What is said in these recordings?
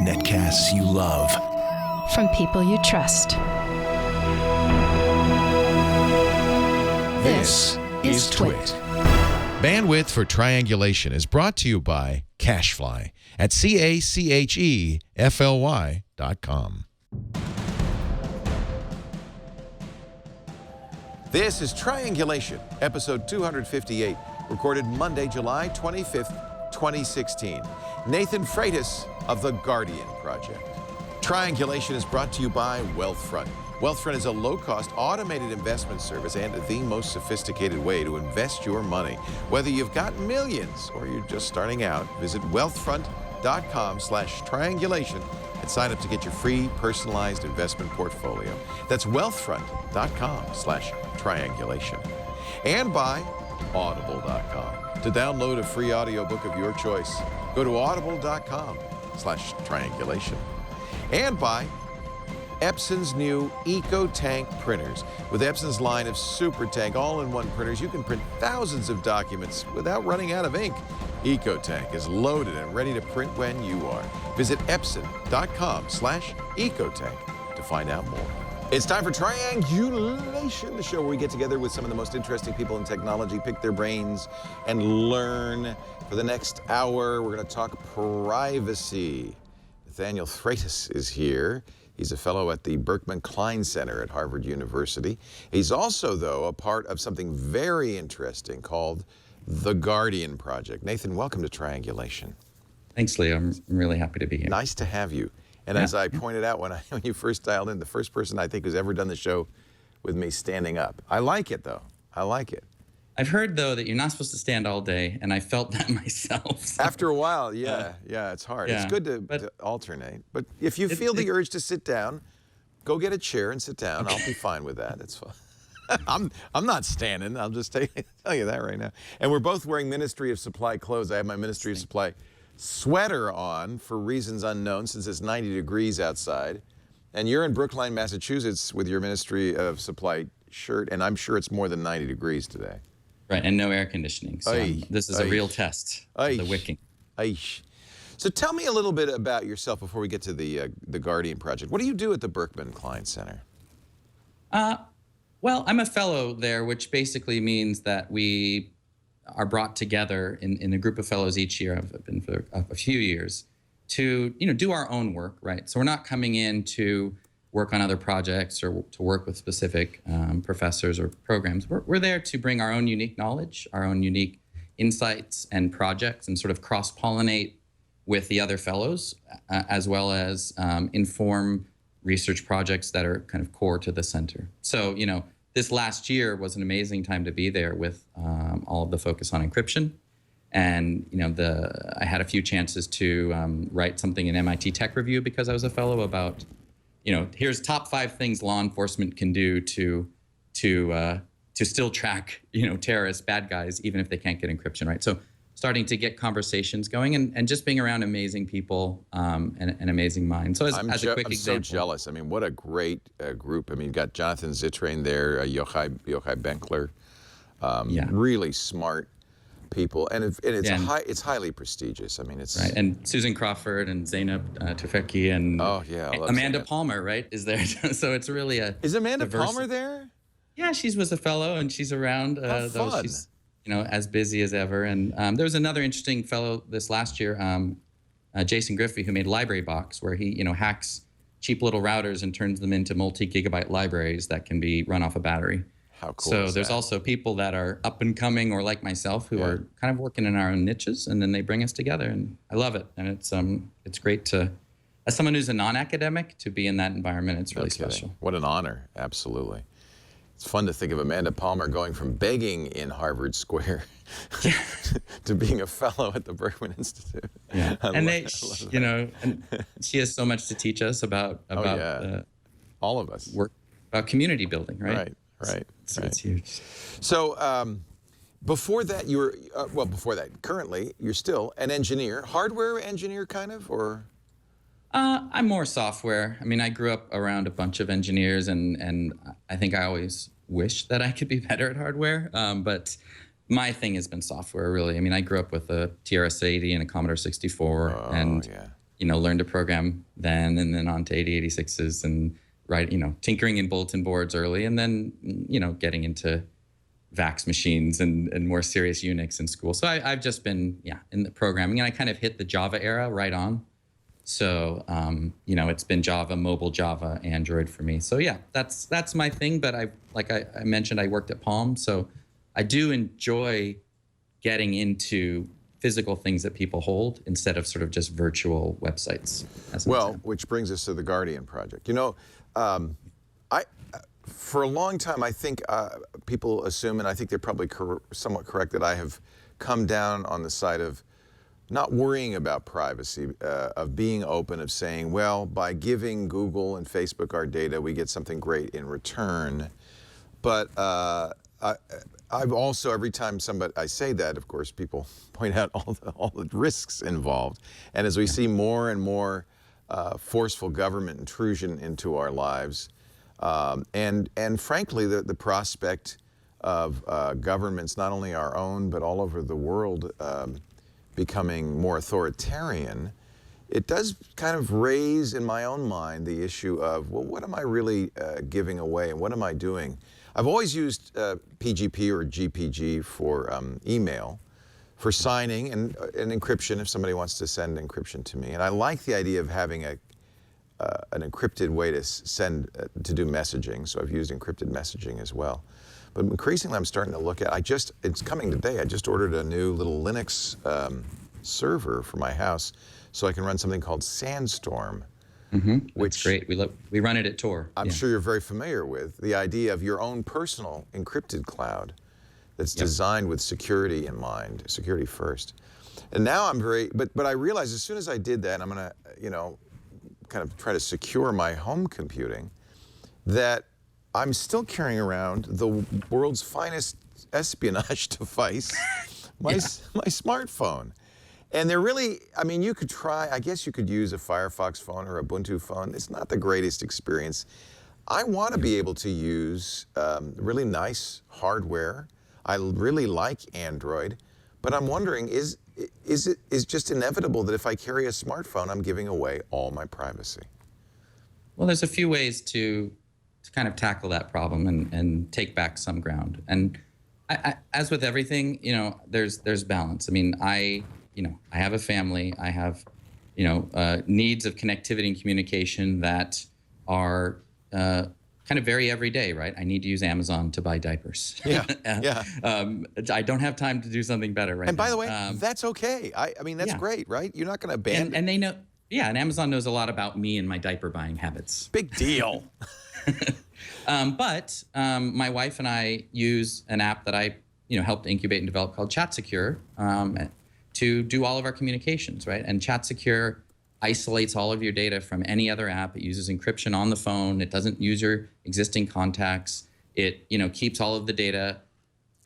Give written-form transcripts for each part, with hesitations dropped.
Netcasts you love. From people you trust. This is Twit. Bandwidth for Triangulation is brought to you by Cashfly at CACHEFLY.com. This is Triangulation, episode 258, recorded Monday, July 25th, 2016. Nathan Freitas of the Guardian Project. Triangulation is brought to you by Wealthfront. Wealthfront is a low-cost, automated investment service and the most sophisticated way to invest your money. Whether you've got millions or you're just starting out, visit wealthfront.com/triangulation and sign up to get your free personalized investment portfolio. That's wealthfront.com/triangulation. And by audible.com. To download a free audiobook of your choice, go to audible.com/triangulation. And by Epson's new EcoTank printers. With Epson's line of SuperTank all-in-one printers, you can print thousands of documents without running out of ink. EcoTank is loaded and ready to print when you are. Visit epson.com/EcoTank to find out more. It's time for Triangulation, the show where we get together with some of the most interesting people in technology, pick their brains, and learn. For the next hour, we're going to talk privacy. Nathaniel Freitas is here. He's a fellow at the Berkman Klein Center at Harvard University. He's also, though, a part of something very interesting called the Guardian Project. Nathan, welcome to Triangulation. Thanks, Leo. I'm really happy to be here. Nice to have you. And as I pointed out when you first dialed in, the first person I think who's ever done the show with me standing up. I like it, though. I like it. I've heard, though, that you're not supposed to stand all day, and I felt that myself. So. After a while, yeah, it's hard. Yeah, it's good to alternate. But if you feel the urge to sit down, go get a chair and sit down. I'll be fine with that. It's fine. I'm not standing. I'll just tell you that right now. And we're both wearing Ministry of Supply clothes. I have my Ministry of Supply sweater on for reasons unknown since it's 90 degrees outside. And you're in Brookline, Massachusetts with your Ministry of Supply shirt, and I'm sure it's more than 90 degrees today. Right, and no air conditioning. So this is a real test of the wicking. So tell me a little bit about yourself before we get to the Guardian Project. What do you do at the Berkman Klein Center? Well, I'm a fellow there, which basically means that we are brought together in a group of fellows each year. I've been for a few years to do our own work, right? So we're not coming in to work on other projects or to work with specific professors or programs. We're there to bring our own unique knowledge, our own unique insights and projects, and sort of cross-pollinate with the other fellows, as well as inform research projects that are kind of core to the center. So, this last year was an amazing time to be there with all of the focus on encryption. And, I had a few chances to write something in MIT Tech Review because I was a fellow about, here's top 5 things law enforcement can do to still track, terrorists, bad guys, even if they can't get encryption, right? So starting to get conversations going and just being around amazing people and amazing minds. So as a quick example. I'm so jealous. I mean, what a great group. I mean, you've got Jonathan Zittrain there, Yochai Benkler, really smart people, and it's highly prestigious. I mean, it's right. And Susan Crawford and Zainab Tufekci and Amanda Palmer, right, is there. So it's really is Amanda diverse. Palmer there? Yeah, she was a fellow and she's around. How fun. She's as busy as ever. And there was another interesting fellow this last year, Jason Griffey, who made Library Box, where he hacks cheap little routers and turns them into multi-gigabyte libraries that can be run off a battery. How cool So is there's that? also people that are up and coming, or like myself, who are kind of working in our own niches, and then they bring us together, and I love it. And it's great to, as someone who's a non-academic, to be in that environment. It's really special. What an honor! Absolutely. It's fun to think of Amanda Palmer going from begging in Harvard Square to being a fellow at the Berkman Institute. Yeah, and she has so much to teach us about all of us work about community building, right? Right. It's huge. So before that, you were currently you're still an engineer, hardware engineer, kind of, or? I'm more software. I mean, I grew up around a bunch of engineers, and I think I always wish that I could be better at hardware. But my thing has been software, really. I mean, I grew up with a TRS-80 and a Commodore 64, learned to program then, and then on to 8086s and tinkering in bulletin boards early, and then getting into VAX machines and more serious Unix in school. So I've just been in the programming, and I kind of hit the Java era right on. So it's been Java, mobile Java, Android for me. So that's my thing. But I mentioned, I worked at Palm, so I do enjoy getting into physical things that people hold instead of sort of just virtual websites. Which brings us to the Guardian project. For a long time, I think people assume, and I think they're probably somewhat correct, that I have come down on the side of not worrying about privacy, of being open, of saying, well, by giving Google and Facebook our data, we get something great in return. But I've also, every time I say that, of course, people point out all the risks involved. And as we see more and more forceful government intrusion into our lives, and frankly, the prospect of governments, not only our own, but all over the world, becoming more authoritarian, it does kind of raise in my own mind the issue of, well, what am I really giving away, and what am I doing? I've always used PGP or GPG for email, for signing and encryption if somebody wants to send encryption to me. And I like the idea of having an encrypted way to do messaging, so I've used encrypted messaging as well. But increasingly, I'm starting to look at, it's coming today, I just ordered a new little Linux server for my house so I can run something called Sandstorm. Which great. We run it at Tor. I'm sure you're very familiar with the idea of your own personal encrypted cloud that's designed with security in mind, security first. And now I'm but I realized as soon as I did that, I'm going to, kind of try to secure my home computing, that I'm still carrying around the world's finest espionage device, my smartphone. And they're really, you could try, I guess you could use a Firefox phone or Ubuntu phone. It's not the greatest experience. I want to be able to use really nice hardware. I really like Android, but I'm wondering, is it just inevitable that if I carry a smartphone, I'm giving away all my privacy? Well, there's a few ways to kind of tackle that problem and take back some ground. And I, as with everything, there's balance. I have a family. I have, needs of connectivity and communication that are kind of very everyday, right? I need to use Amazon to buy diapers. I don't have time to do something better right now. And by the way, that's okay. That's great, right? You're not going to abandon. And they know, and Amazon knows a lot about me and my diaper buying habits. Big deal. But my wife and I use an app that I, helped incubate and develop called ChatSecure to do all of our communications, right? And ChatSecure isolates all of your data from any other app. It uses encryption on the phone. It doesn't use your existing contacts. It, keeps all of the data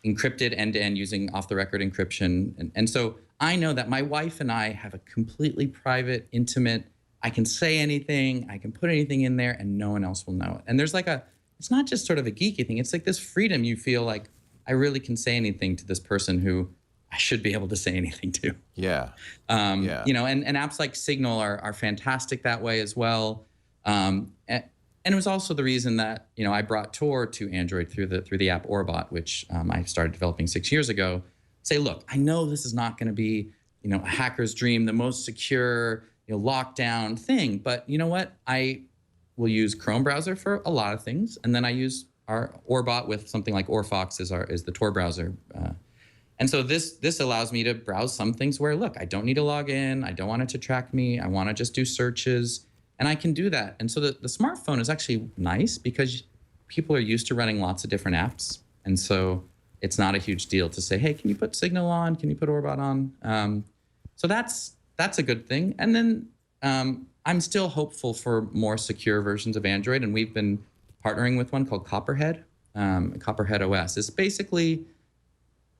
encrypted end-to-end using off-the-record encryption. And so I know that my wife and I have a completely private, intimate, I can say anything, I can put anything in there, and no one else will know it. And there's it's not just sort of a geeky thing. It's like this freedom you feel like I really can say anything to this person who I should be able to say anything to. And apps like Signal are fantastic that way as well. And it was also the reason that, I brought Tor to Android through the app Orbot, which I started developing 6 years ago. Say, look, I know this is not going to be, a hacker's dream, the most secure, lockdown thing, but you know what? I will use Chrome browser for a lot of things, and then I use our Orbot with something like Orfox is the Tor browser. And so this allows me to browse some things where, look, I don't need to log in. I don't want it to track me. I want to just do searches, and I can do that. And so the smartphone is actually nice because people are used to running lots of different apps. And so it's not a huge deal to say, hey, can you put Signal on? Can you put Orbot on? So that's a good thing. And then I'm still hopeful for more secure versions of Android, and we've been partnering with one called Copperhead. Copperhead OS. It's basically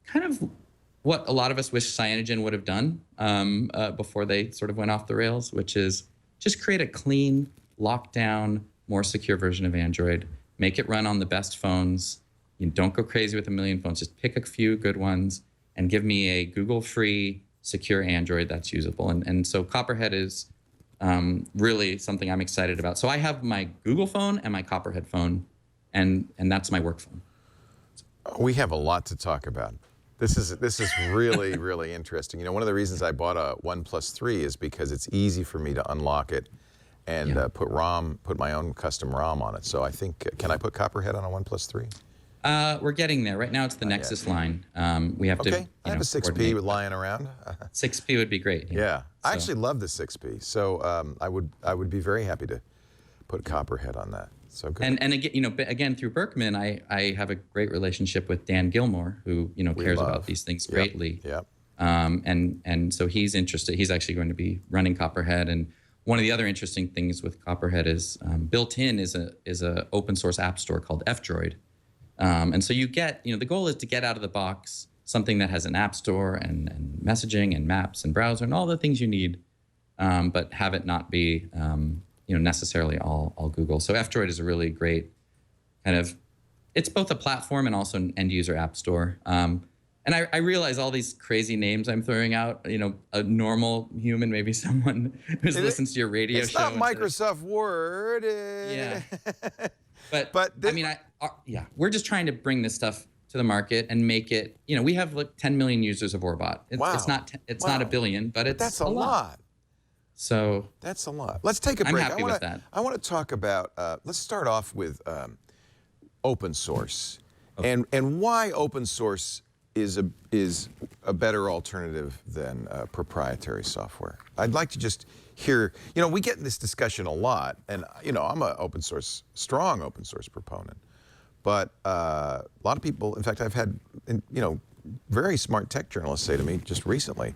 kind of what a lot of us wish Cyanogen would have done before they sort of went off the rails, which is just create a clean, locked down, more secure version of Android, make it run on the best phones, You don't go crazy with a million phones. Just pick a few good ones and give me a Google-free, secure Android that's usable. And so Copperhead is really something I'm excited about. So I have my Google phone and my Copperhead phone, and that's my work phone. We have a lot to talk about. This is really, really interesting. You know, one of the reasons I bought a OnePlus 3 is because it's easy for me to unlock it and put my own custom ROM on it. So I think, can I put Copperhead on a OnePlus 3? We're getting there. Right now it's the Nexus line. We have to. Okay, I have a 6P lying around. 6P would be great. Yeah, I actually love the 6P. So I would be very happy to put Copperhead on that. So good. And again, again through Berkman, I have a great relationship with Dan Gilmore, who cares about these things greatly. Yep. And so he's interested. He's actually going to be running Copperhead. And one of the other interesting things with Copperhead is built in is a open source app store called F-Droid. And so you get, the goal is to get out of the box something that has an app store and messaging and maps and browser and all the things you need, but have it not be necessarily all Google. So F-Droid is a really great kind of, it's both a platform and also an end user app store. And I realize all these crazy names I'm throwing out, a normal human, maybe someone who listens to your radio show. It's not Microsoft Word. Yeah. But we're just trying to bring this stuff to the market and make it, we have like 10 million users of Orbot. It's not a billion, but that's a lot. So that's a lot. Let's take a break. I'm happy with that. I want to talk about, let's start off with open source and why open source is a better alternative than proprietary software. I'd like to just hear, we get in this discussion a lot, and I'm a strong open source proponent, but a lot of people, in fact, I've had, very smart tech journalists say to me just recently,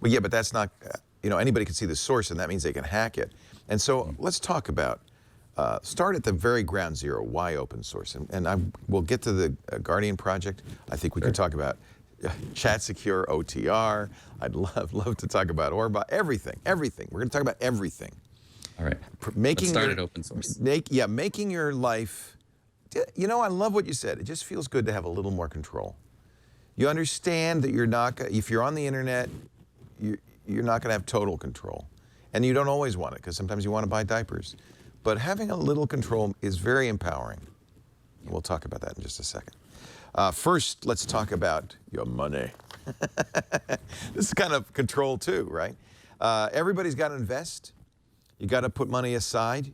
well, yeah, but that's not, anybody can see the source and that means they can hack it. And so let's talk about, start at the very ground zero, why open source? And we'll get to the Guardian project. I think we could talk about Chat Secure, OTR. I'd love to talk about Orbot, everything. We're going to talk about everything. All right. Let's start at open source. Making your life, I love what you said. It just feels good to have a little more control. You understand that you're not, if you're on the internet, you're not going to have total control. And you don't always want it, because sometimes you want to buy diapers. But having a little control is very empowering. We'll talk about that in just a second. First, let's talk about your money. This is kind of control too, right? Everybody's got to invest. You got to put money aside.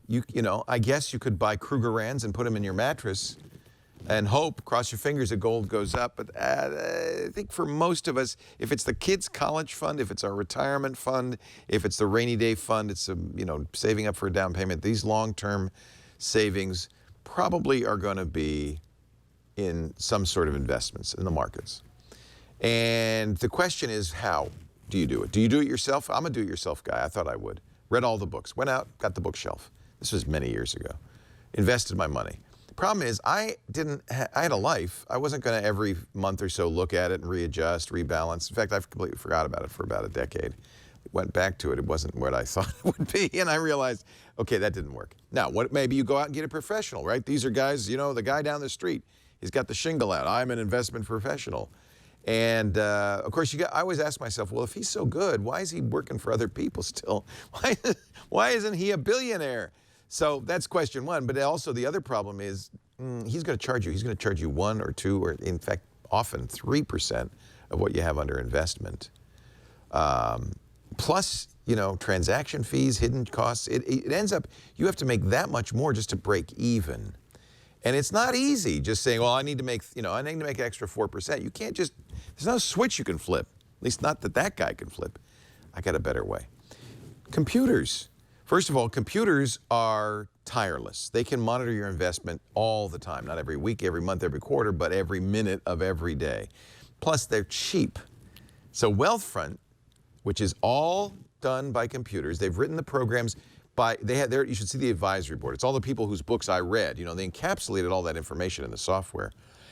I guess you could buy Krugerrands and put them in your mattress and hope, cross your fingers, that gold goes up. But I think for most of us, if it's the kids' college fund, if it's our retirement fund, if it's the rainy day fund, it's saving up for a down payment, these long-term savings probably are going to be in some sort of investments in the markets. And the question is, how do you do it? Do you do it yourself? I'm a do-it-yourself guy. I thought I would. Read all the books, went out, got the bookshelf. This was many years ago. Invested my money. Problem is, I had a life. I wasn't going to every month or so look at it and readjust, rebalance. In fact, I've completely forgot about it for about a decade. Went back to it. It wasn't what I thought it would be. And I realized, okay, that didn't work. Now, maybe you go out and get a professional, right? These are guys, the guy down the street, he's got the shingle out. I'm an investment professional. And of course, I always ask myself, well, if he's so good, why is he working for other people still? Why isn't he a billionaire? So that's question one. But also the other problem is he's going to charge you. He's going to charge you 1 or 2 or, in fact, often 3% of what you have under investment. Plus, transaction fees, hidden costs. It ends up, you have to make that much more just to break even. And it's not easy just saying, well, I need to make an extra 4%. You can't just, there's no switch you can flip. At least not that guy can flip. I got a better way. Computers. First of all, computers are tireless. They can monitor your investment all the time, not every week, every month, every quarter, but every minute of every day. Plus, they're cheap. So Wealthfront, which is all done by computers, they've written the programs you should see the advisory board. It's all the people whose books I read. They encapsulated all that information in the software.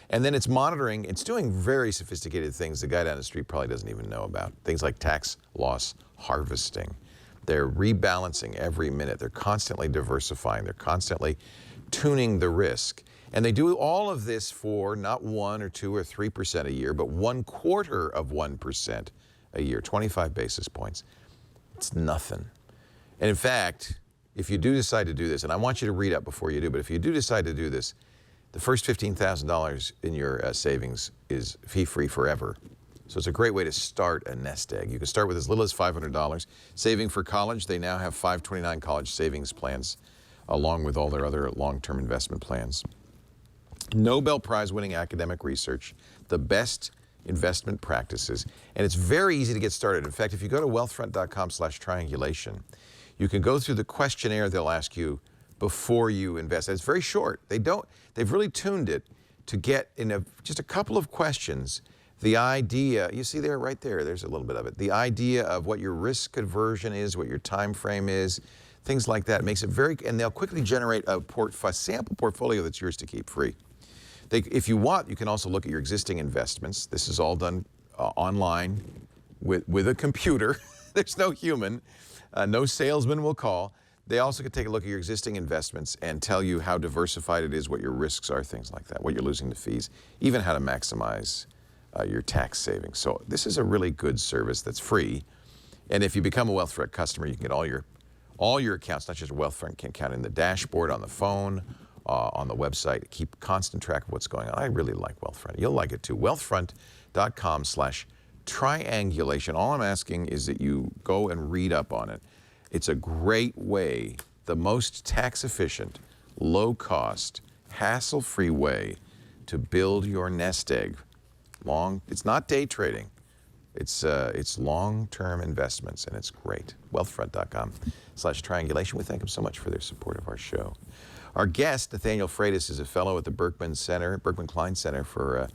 And then it's monitoring, it's doing very sophisticated things the guy down the street probably doesn't even know about. Things like tax loss harvesting. They're rebalancing every minute. They're constantly diversifying. They're constantly tuning the risk. And they do all of this for not 1 or 2 or 3% a year, but 1/4% a year, 25 basis points. It's nothing. And in fact, if you do decide to do this, and I want you to read up before you do, but if you do decide to do this, the first $15,000 in your savings is fee-free forever. So it's a great way to start a nest egg. You can start with as little as $500. Saving for college, they now have 529 college savings plans, along with all their other long-term investment plans. Nobel Prize-winning academic research, the best investment practices, and it's very easy to get started. In fact, if you go to wealthfront.com/triangulation, you can go through the questionnaire they'll ask you before you invest. It's very short. They've really tuned it to get in just a couple of questions the idea, you see there, right there, there's a little bit of it, the idea of what your risk aversion is, what your time frame is, things like that. It makes it very, and they'll quickly generate a sample portfolio that's yours to keep free. If you want, you can also look at your existing investments. This is all done online with a computer. There's no human, no salesman will call. They also can take a look at your existing investments and tell you how diversified it is, what your risks are, things like that, what you're losing to fees, even how to maximize your tax savings. So this is a really good service that's free. And if you become a Wealthfront customer, you can get all your accounts, not just a Wealthfront account, in the dashboard, on the phone, on the website. Keep constant track of what's going on. I really like Wealthfront. You'll like it too. Wealthfront.com/triangulation. All I'm asking is that you go and read up on it. It's a great way, the most tax efficient, low cost, hassle-free way to build your nest egg. It's not day trading. It's long-term investments, and it's great. Wealthfront.com/triangulation. We thank them so much for their support of our show. Our guest, Nathaniel Freitas, is a fellow at the Berkman Klein Center for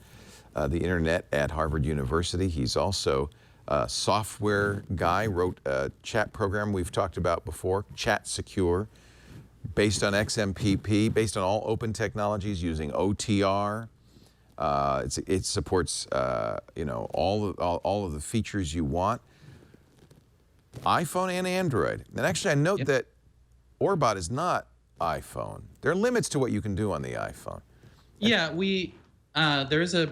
the Internet at Harvard University. He's also a software guy, wrote a chat program we've talked about before, Chat Secure, based on XMPP, based on all open technologies using OTR. It supports all of the features you want, iPhone and Android. And actually, I note that Orbot is not iPhone. There are limits to what you can do on the iPhone. Yeah, there is a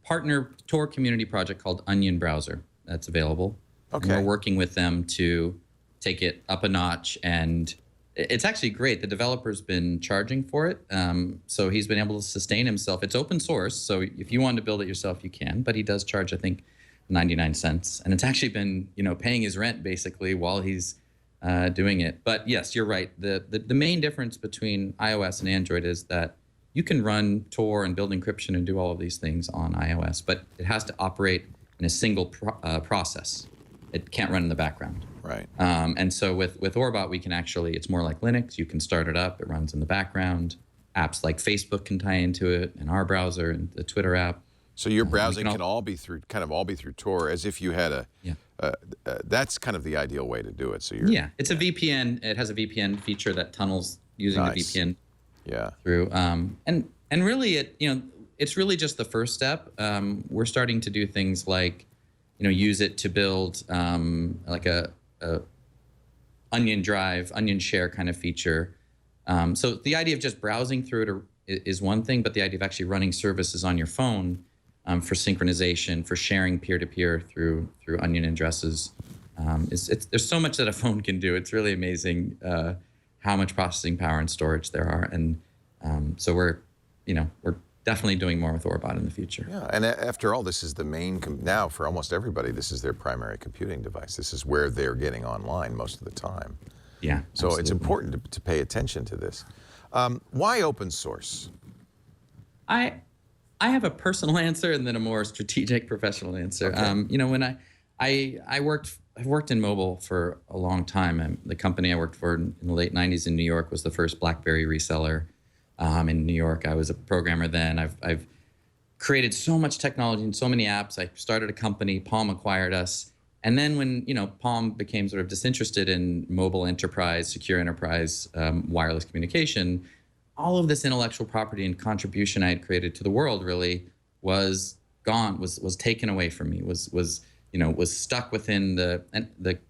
partner Tor community project called Onion Browser that's available. Okay. And we're working with them to take it up a notch, and it's actually great. The developer's been charging for it, so he's been able to sustain himself. It's open source, so if you want to build it yourself, you can, but he does charge, I think, 99 cents. And it's actually been, paying his rent, basically, while he's doing it. But yes, you're right. The main difference between iOS and Android is that you can run Tor and build encryption and do all of these things on iOS, but it has to operate in a single process. It can't run in the background. Right. And so with Orbot, we can actually, it's more like Linux. You can start it up. It runs in the background. Apps like Facebook can tie into it, and our browser and the Twitter app. So your browsing can all be through Tor, as if you had that's kind of the ideal way to do it. So it's a VPN. It has a VPN feature that tunnels using the VPN. Yeah. Through and really it's really just the first step. We're starting to do things like use it to build like a Onion Drive, Onion Share kind of feature. So the idea of just browsing through it is one thing, but the idea of actually running services on your phone for synchronization, for sharing peer-to-peer through Onion addresses, there's so much that a phone can do. It's really amazing how much processing power and storage there are, and so we're definitely doing more with Orbot in the future. Yeah, and after all, this is the main, now for almost everybody, this is their primary computing device. This is where they're getting online most of the time. Yeah, so absolutely. It's important to pay attention to this. Why open source? I have a personal answer and then a more strategic professional answer. Okay. When I've worked in mobile for a long time. The company I worked for in the late 90s in New York was the first BlackBerry reseller. In New York, I was a programmer then. I've created so much technology and so many apps. I started a company. Palm acquired us. And then when Palm became sort of disinterested in mobile enterprise, secure enterprise, wireless communication, all of this intellectual property and contribution I had created to the world really was gone, was taken away from me, was stuck within the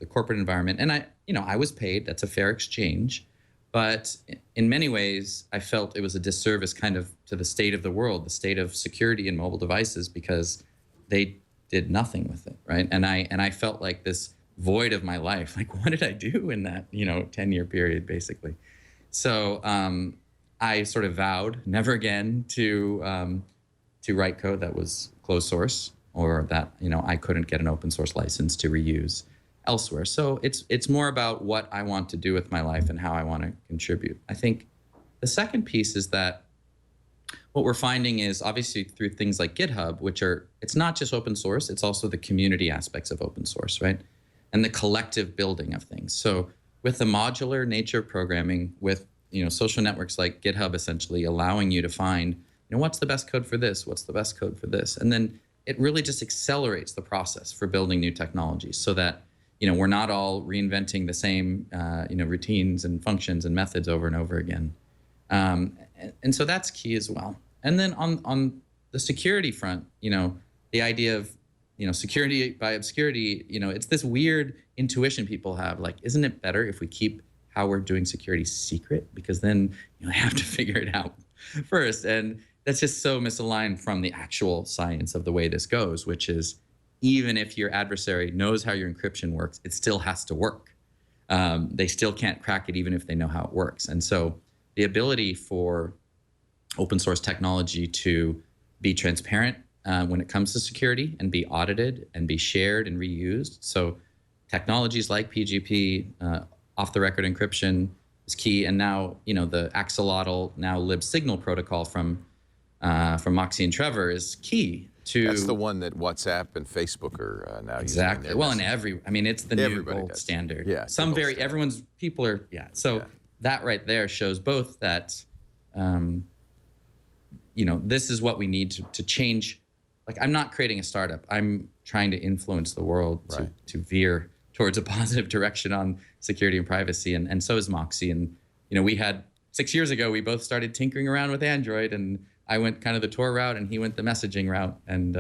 corporate environment. And I was paid. That's a fair exchange. But in many ways, I felt it was a disservice kind of to the state of the world, the state of security in mobile devices, because they did nothing with it, right? And I felt like this void of my life. Like, what did I do in that 10-year period, basically? So I sort of vowed never again to write code that was closed source, or that I couldn't get an open source license to reuse elsewhere. So it's more about what I want to do with my life and how I want to contribute. I think the second piece is that what we're finding is, obviously through things like GitHub, it's not just open source, it's also the community aspects of open source, right? And the collective building of things. So with the modular nature of programming, with social networks like GitHub essentially allowing you to find, what's the best code for this? What's the best code for this? And then it really just accelerates the process for building new technologies, so that we're not all reinventing the same routines and functions and methods over and over again. And so that's key as well. And then on the security front, the idea of security by obscurity, it's this weird intuition people have, like, isn't it better if we keep how we're doing security secret? Because then I have to figure it out first. And that's just so misaligned from the actual science of the way this goes, which is, even if your adversary knows how your encryption works, it still has to work. They still can't crack it even if they know how it works. And so the ability for open source technology to be transparent when it comes to security, and be audited and be shared and reused. So technologies like PGP, off-the-record encryption is key. And now, the axolotl, now libsignal protocol from Moxie and Trevor is key. That's the one that WhatsApp and Facebook are now exactly. using. Well, and it's the new gold standard. Yeah. Everyone's people are, So that right there shows both that, this is what we need to change. Like, I'm not creating a startup. I'm trying to influence the world to veer towards a positive direction on security and privacy. And so is Moxie. And, we had 6 years ago, we both started tinkering around with Android, and I went kind of the Tor route and he went the messaging route. And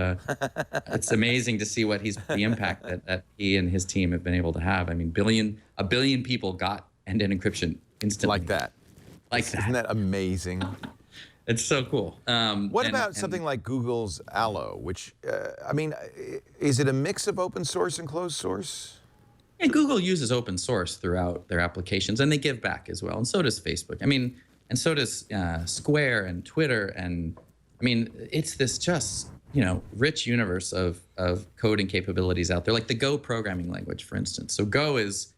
it's amazing to see the impact that he and his team have been able to have. I mean, a billion people got end-to-end encryption instantly. Like that. Isn't that amazing? It's so cool. What about something like Google's Allo, which, is it a mix of open source and closed source? And Google uses open source throughout their applications, and they give back as well. And so does Facebook. And so does Square and Twitter. And it's this just, rich universe of coding capabilities out there, like the Go programming language, for instance. So Go is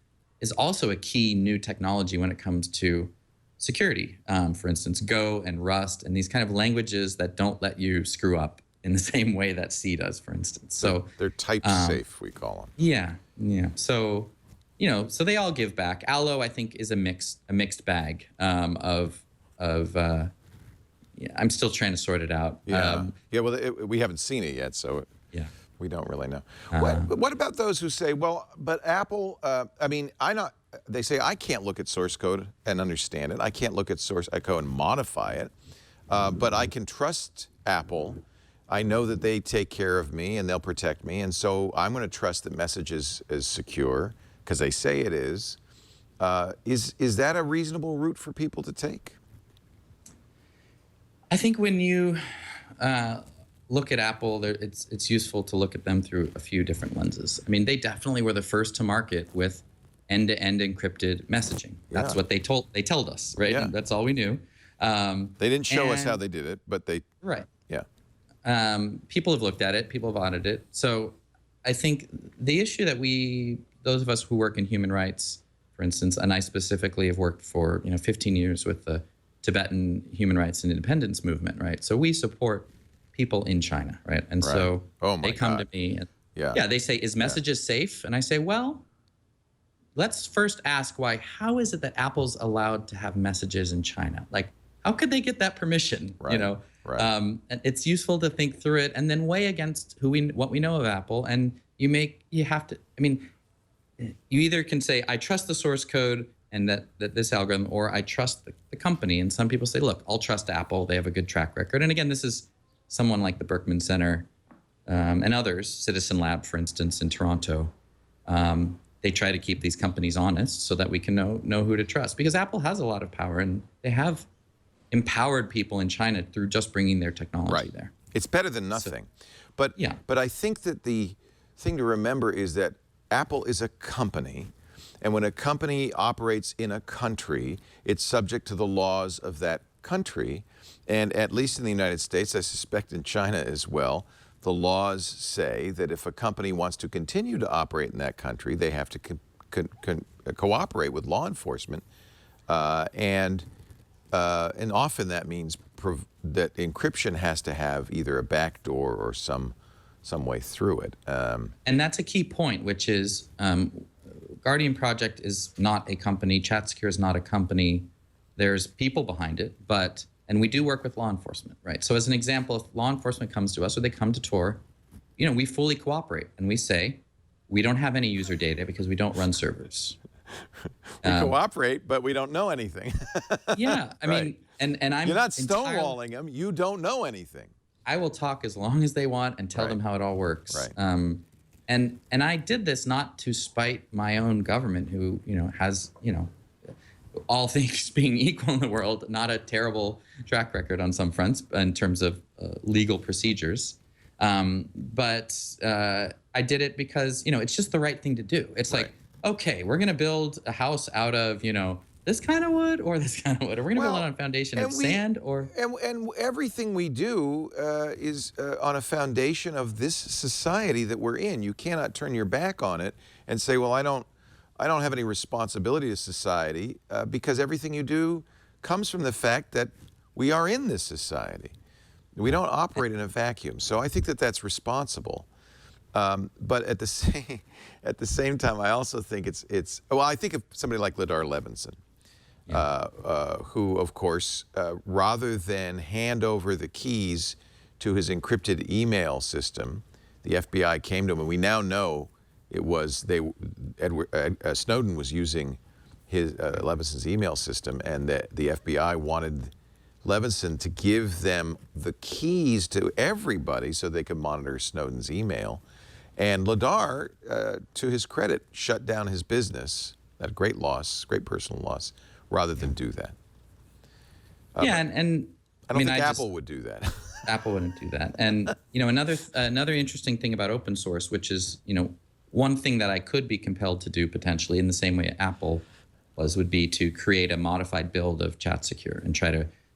also a key new technology when it comes to security. For instance, Go and Rust and these kind of languages that don't let you screw up in the same way that C does, for instance. So they're type safe, we call them. Yeah. So so they all give back. Allo, I think, is a mixed bag of I'm still trying to sort it out. We haven't seen it yet, so we don't really know. What about those who say, well, but Apple, they say, I can't look at source code and understand it. I can't look at source code and modify it, but I can trust Apple. I know that they take care of me and they'll protect me, and so I'm going to trust that message is secure because they say it is. Is that a reasonable route for people to take? I think when you look at Apple, it's useful to look at them through a few different lenses. They definitely were the first to market with end-to-end encrypted messaging. That's what they told us, right? Yeah. That's all we knew. They didn't show us how they did it, but they... Right. Yeah. People have looked at it. People have audited it. So I think the issue that those of us who work in human rights, for instance, and I specifically have worked for 15 years with the Tibetan human rights and independence movement, right? So we support people in China, right? And so they come to me and they say, is messages safe? And I say, well, let's first ask how is it that Apple's allowed to have messages in China? Like, how could they get that permission? Right. Right. And it's useful to think through it and then weigh against what we know of Apple. And you have to, you either can say, I trust the source code and that this algorithm, or I trust the company. And some people say, look, I'll trust Apple. They have a good track record. And again, this is someone like the Berkman Center and others, Citizen Lab, for instance, in Toronto. they try to keep these companies honest so that we can know who to trust. Because Apple has a lot of power, and they have empowered people in China through just bringing their technology there. It's better than nothing. But yeah. But I think that the thing to remember is that Apple is a company, and when a company operates in a country, it's subject to the laws of that country. And at least in the United States, I suspect in China as well, the laws say that if a company wants to continue to operate in that country, they have to cooperate with law enforcement, and often that means that encryption has to have either a backdoor or some way through it. And that's a key point, which is Guardian Project is not a company. ChatSecure is not a company. There's people behind it, and we do work with law enforcement, right? So as an example, if law enforcement comes to us or they come to Tor, we fully cooperate and we say, we don't have any user data because we don't run servers. We cooperate, but we don't know anything. Yeah, I mean, and I'm You're not stonewalling them. You don't know anything. I will talk as long as they want and tell them how it all works. Right. And I did this not to spite my own government, who has all things being equal in the world, not a terrible track record on some fronts in terms of legal procedures. But I did it because it's just the right thing to do. It's like, okay, we're going to build a house out of this kind of wood or this kind of wood. Or we're going to build it on a foundation of sand or... And everything we do is on a foundation of this society that we're in. You cannot turn your back on it and say, well, I don't have any responsibility to society, because everything you do comes from the fact that we are in this society. We don't operate in a vacuum. So I think that that's responsible. But at the same time, I also think I think of somebody like Ladar Levinson, who, of course, rather than hand over the keys to his encrypted email system, the FBI came to him, and we now know it was Snowden was using his Levinson's email system, and the FBI wanted Levinson to give them the keys to everybody so they could monitor Snowden's email. And Ladar, to his credit, shut down his business at great loss, great personal loss, rather than do that. Yeah, and I don't think Apple would do that. Apple wouldn't do that. And another interesting thing about open source, which is one thing that I could be compelled to do potentially in the same way Apple would be to create a modified build of ChatSecure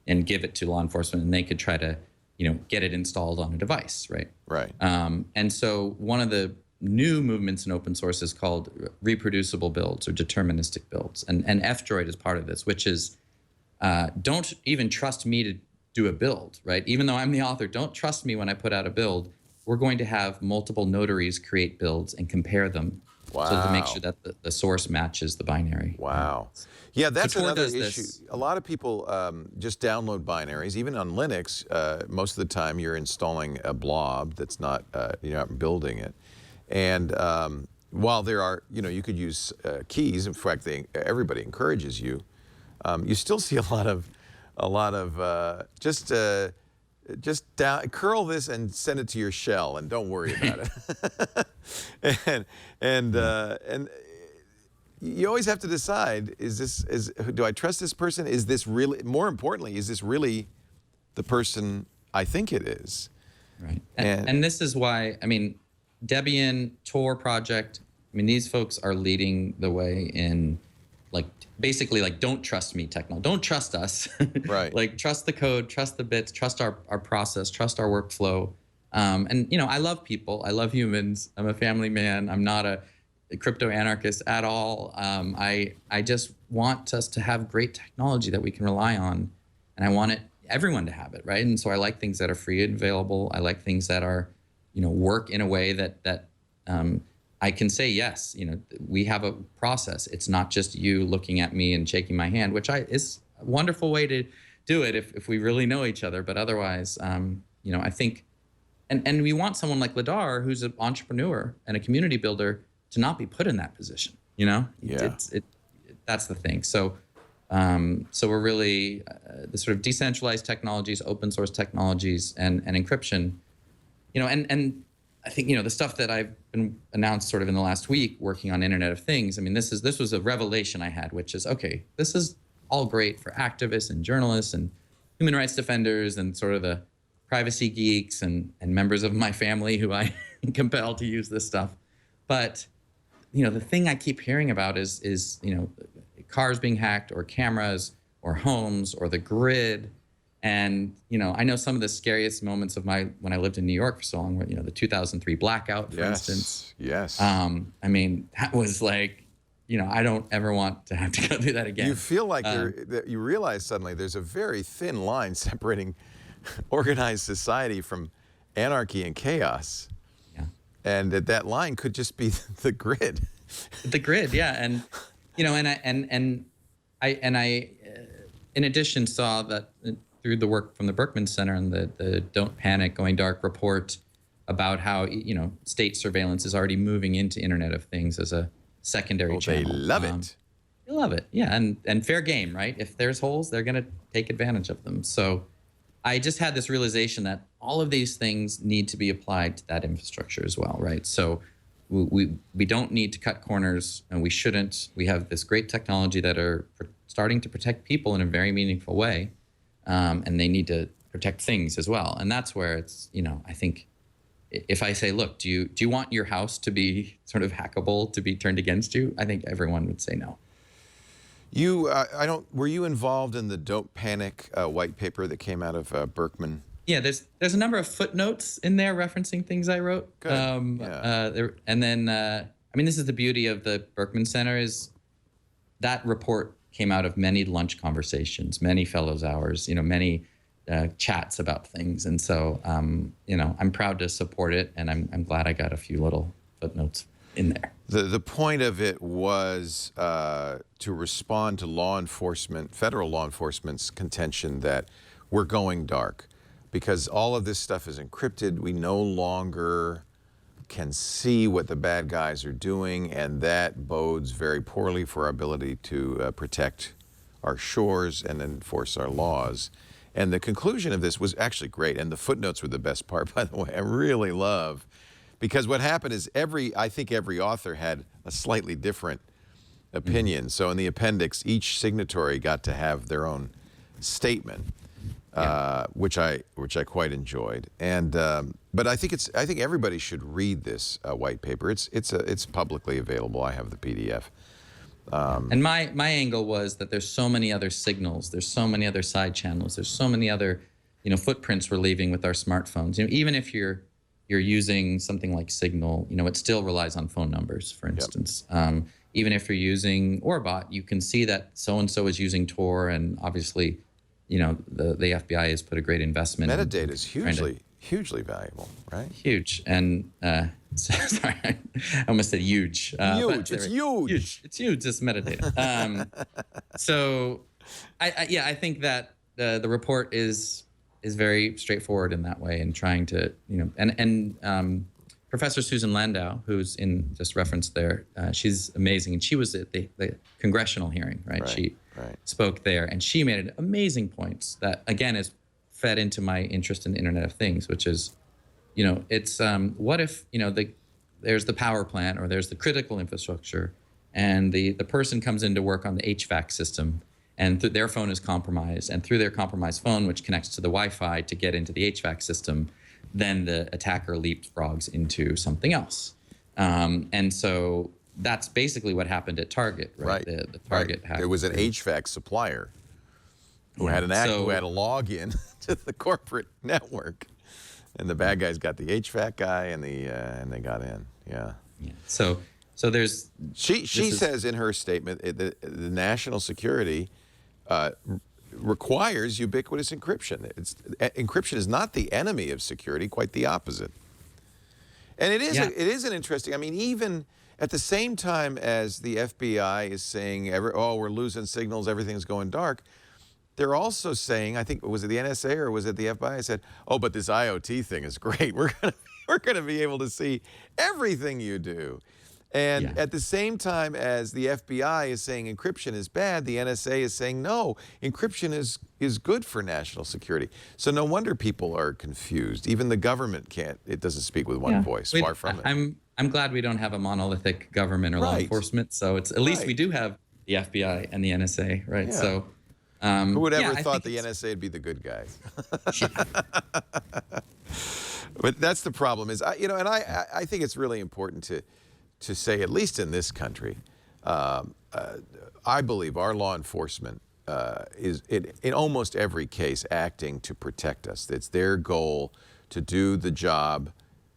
and give it to law enforcement, and they could try to get it installed on a device, right? Right. And so one of the new movements in open source is called reproducible builds or deterministic builds. And F-Droid is part of this, which is don't even trust me to do a build, right? Even though I'm the author, don't trust me when I put out a build. We're going to have multiple notaries create builds and compare them so to make sure that the source matches the binary. Wow. Yeah, that's another issue. This. A lot of people just download binaries. Even on Linux, most of the time you're installing a blob that's not, you're not building it. And while there are, you could use keys. In fact, everybody encourages you. You still see a lot of just curl this and send it to your shell and don't worry about it. and you always have to decide, do I trust this person? Is this really, more importantly, is this really the person I think it is? Right. And this is why, Debian, Tor project, these folks are leading the way in basically don't trust me technology. Don't trust us. Right. Trust the code, trust the bits, trust our process, trust our workflow. And I love people. I love humans. I'm a family man. I'm not a crypto anarchist at all. I just want us to have great technology that we can rely on, and I want everyone to have it, right? And so I like things that are free and available. I like things that are, work in a way that I can say, yes, we have a process. It's not just you looking at me and shaking my hand, which is a wonderful way to do it if we really know each other. But otherwise, I think, and we want someone like Ladar, who's an entrepreneur and a community builder, to not be put in that position. Yeah. That's the thing. So we're really the sort of decentralized technologies, open source technologies, and encryption, and I think, the stuff that I've been announced sort of in the last week working on Internet of Things, I mean, this was a revelation I had, which is, okay, this is all great for activists and journalists and human rights defenders and sort of the privacy geeks and members of my family who I compel to use this stuff. But, the thing I keep hearing about is cars being hacked or cameras or homes or the grid. And, I know some of the scariest moments of when I lived in New York for so long, the 2003 blackout, for instance. Yes. I mean, that was like, I don't ever want to have to go through that again. You feel like you realize suddenly there's a very thin line separating organized society from anarchy and chaos. Yeah. And that line could just be the grid. The grid, yeah. And, I in addition saw that through the work from the Berkman Center and the Don't Panic, Going Dark report about how, state surveillance is already moving into Internet of Things as a secondary channel. They love it. They love it, yeah. And fair game, right? If there's holes, they're going to take advantage of them. So I just had this realization that all of these things need to be applied to that infrastructure as well, right? So we don't need to cut corners, and we shouldn't. We have this great technology that are starting to protect people in a very meaningful way. And they need to protect things as well. And that's where it's, I think if I say, look, do you want your house to be sort of hackable, to be turned against you? I think everyone would say no. Were you involved in the Don't Panic white paper that came out of Berkman? Yeah, there's a number of footnotes in there referencing things I wrote. Good. And then, this is the beauty of the Berkman Center is that report came out of many lunch conversations, many fellows hours, many chats about things. And so, I'm proud to support it, and I'm glad I got a few little footnotes in there. The point of it was to respond to federal law enforcement's contention that we're going dark because all of this stuff is encrypted. We no longer can see what the bad guys are doing, and that bodes very poorly for our ability to protect our shores and enforce our laws. And the conclusion of this was actually great, and the footnotes were the best part, by the way. I really love, because what happened is I think every author had a slightly different opinion. So in the appendix, each signatory got to have their own statement. Which I quite enjoyed, and but I think everybody should read this white paper. It's publicly available. I have the PDF. And my angle was that there's so many other signals, there's so many other side channels, there's so many other footprints we're leaving with our smartphones. Even if you're using something like Signal, it still relies on phone numbers, for instance. Yep. Even if you're using Orbot, you can see that so and so is using Tor, and obviously. The FBI has put a great investment. Metadata is hugely valuable, right? Huge. And sorry, I almost said huge. Huge. It's huge. It's huge. It's metadata. So, I think that the report is very straightforward in that way, and trying to and Professor Susan Landau, who's just referenced there, she's amazing, and she was at the congressional hearing, right? She spoke there, and she made amazing points that, again, is fed into my interest in the Internet of Things, which is, it's what if, there's the power plant or there's the critical infrastructure, and the person comes in to work on the HVAC system, and their phone is compromised, and through their compromised phone, which connects to the Wi-Fi to get into the HVAC system, then the attacker leapfrogs into something else. And so that's basically what happened at Target, right? The Target hack. There was an HVAC supplier who had a login to the corporate network, and the bad guys got the HVAC guy, and they got in. Yeah. So there's. She says in her statement that the national security requires ubiquitous encryption. Encryption is not the enemy of security, quite the opposite. And it is an interesting. I mean, even at the same time as the FBI is saying, we're losing signals, everything's going dark, they're also saying, I think, was it the NSA or was it the FBI, said, but this IoT thing is great. We're gonna be able to see everything you do. And Yeah. at the same time as the FBI is saying encryption is bad, the NSA is saying no, encryption is good for national security. So no wonder people are confused. Even the government can't, it doesn't speak with one voice, far from it. I'm glad we don't have a monolithic government or law Right. enforcement. So it's at least Right. we do have the FBI and the NSA, right? Yeah. So Who would ever I thought think the NSA would be the good guys? yeah. But that's the problem is, I think it's really important to say, at least in this country, I believe our law enforcement is in almost every case acting to protect us. It's their goal to do the job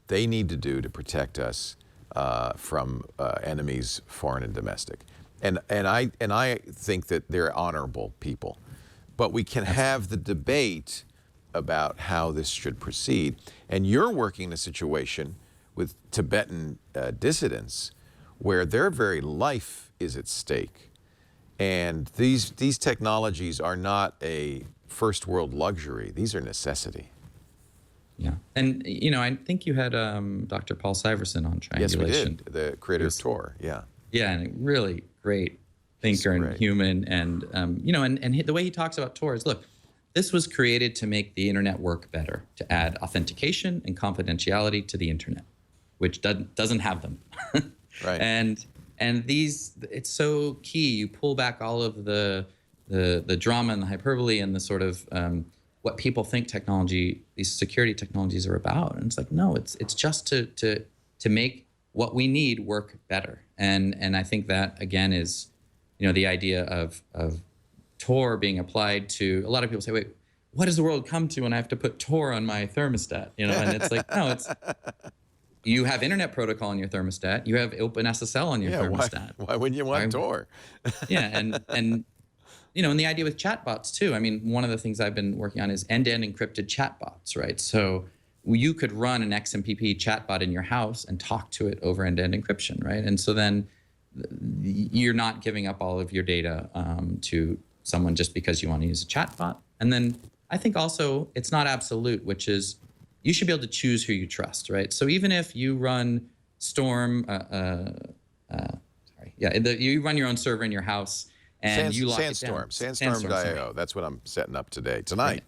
they need to do to protect us from enemies, foreign and domestic. And I think that they're honorable people. But we can have the debate about how this should proceed. And you're working in a situation with Tibetan dissidents where their very life is at stake. And these technologies are not a first world luxury. These are necessity. Yeah. And, I think you had Dr. Paul Syverson on Triangulation. Yes, we did. The creator of Tor, yeah. Yeah, and a really great thinker and human. And, and the way he talks about Tor is, look, this was created to make the internet work better, to add authentication and confidentiality to the internet, which doesn't have them. Right. And these, it's so key. You pull back all of the drama and the hyperbole and the sort of what people think technology, these security technologies are about. And it's like, no, it's just to make what we need work better. And I think that again is, the idea of Tor being applied to, a lot of people say, wait, what does the world come to when I have to put Tor on my thermostat? And it's like, no, you have internet protocol on your thermostat. You have OpenSSL on your thermostat. Why wouldn't you want Tor? Yeah, and the idea with chatbots too. I mean, one of the things I've been working on is end-to-end encrypted chatbots, right? So you could run an XMPP chatbot in your house and talk to it over end-to-end encryption, right? And so then you're not giving up all of your data to someone just because you want to use a chatbot. And then I think also it's not absolute, which is you should be able to choose who you trust, right? So even if you run Storm, you run your own server in your house and you lock it down. Sandstorm.io. That's what I'm setting up tonight. Right.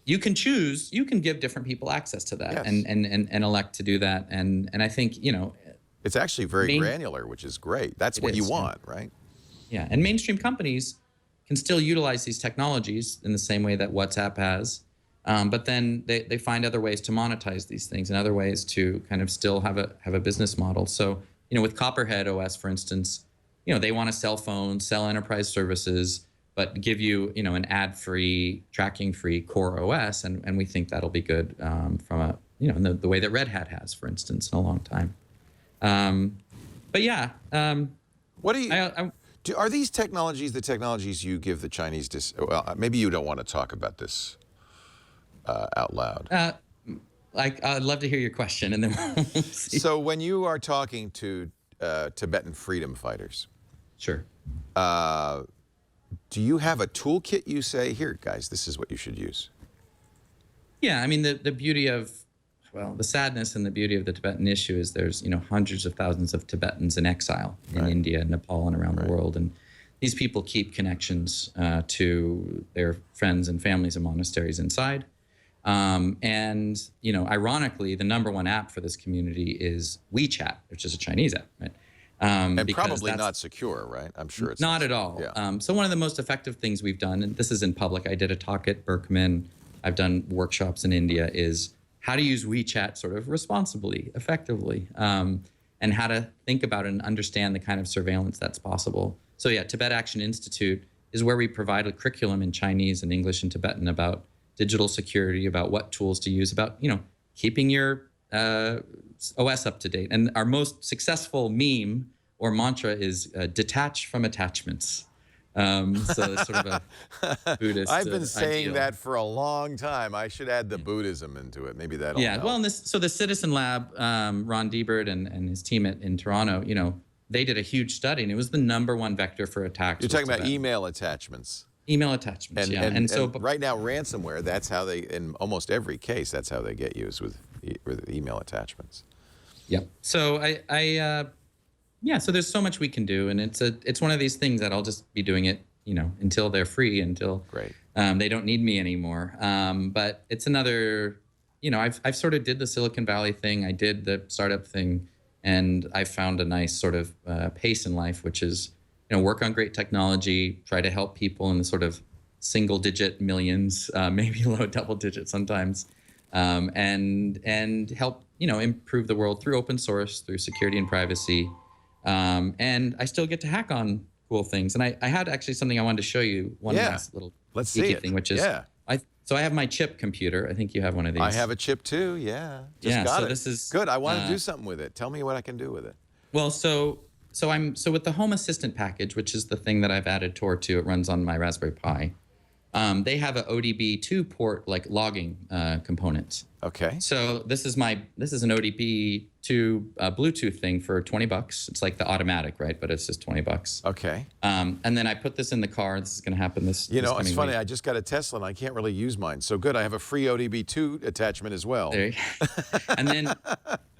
You can choose. You can give different people access to that, Yes. and elect to do that. And I think it's actually very granular, which is great. That's what you want, right? Yeah, and mainstream companies can still utilize these technologies in the same way that WhatsApp has, but then they find other ways to monetize these things and other ways to kind of still have a business model. So with Copperhead OS, for instance, they want to sell phones, sell enterprise services, but give you an ad-free, tracking-free core OS, and we think that'll be good from a in the way that Red Hat has, for instance, in a long time. But yeah. What do you? Are these technologies the technologies you give the Chinese? Well, maybe you don't want to talk about this out loud. I'd love to hear your question, and then we'll see. So when you are talking to Tibetan freedom fighters, sure. Do you have a toolkit you say, here, guys, this is what you should use? Yeah, I mean, the beauty of, the sadness and the beauty of the Tibetan issue is there's, hundreds of thousands of Tibetans in exile in India, Nepal, and around the world. And these people keep connections to their friends and families and monasteries inside. And, ironically, the number one app for this community is WeChat, which is a Chinese app, right? And probably not secure, right? I'm sure it's not at all. Yeah. So one of the most effective things we've done, and this is in public, I did a talk at Berkman, I've done workshops in India, is how to use WeChat sort of responsibly, effectively, and how to think about and understand the kind of surveillance that's possible. So yeah, Tibet Action Institute is where we provide a curriculum in Chinese and English and Tibetan about digital security, about what tools to use, about, keeping your OS up to date. And our most successful meme or mantra is detach from attachments. So it's sort of a Buddhist I've been saying ideal. that for a long time. I should add the Buddhism into it. Maybe that'll help. Well, the Citizen Lab, Ron Diebert and his team in Toronto, they did a huge study, and it was the number one vector for attacks. You're talking about email attachments. Email attachments, And right now, ransomware, that's how they, in almost every case, that's how they get used with email attachments. Yep. So I Yeah, so there's so much we can do, and it's one of these things that I'll just be doing it, until they're free, until Great. they don't need me anymore. But it's another, I've sort of did the Silicon Valley thing, I did the startup thing, and I found a nice sort of pace in life, which is, work on great technology, try to help people in the sort of single-digit millions, maybe low double-digit sometimes, and help improve the world through open source, through security and privacy. And I still get to hack on cool things. And I had actually something I wanted to show you, one last little Let's see geeky it. thing, which is, so I have my chip computer. I think you have one of these. I have a chip too, Just got it. This is good. I want to do something with it. Tell me what I can do with it. Well, so with the Home Assistant package, which is the thing that I've added Tor to, it runs on my Raspberry Pi. They have a ODB2 port, like logging component. Okay. So this is an ODB2 Bluetooth thing for $20. It's like the automatic, right? But it's just $20. Okay. And then I put this in the car. This is going to happen this. It's funny. I just got a Tesla and I can't really use mine. So good. I have a free ODB2 attachment as well. There. And then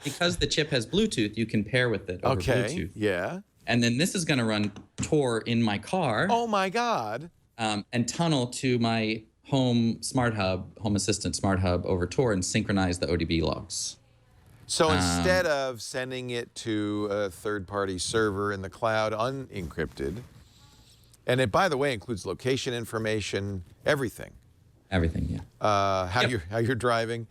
because the chip has Bluetooth, you can pair with it over Bluetooth. Yeah. And then this is going to run Tor in my car. Oh my God. And tunnel to my Home Assistant Smart Hub over Tor and synchronize the ODB logs. So instead of sending it to a third-party server in the cloud unencrypted, and it, by the way, includes location information, everything. Everything, yeah. How you're driving,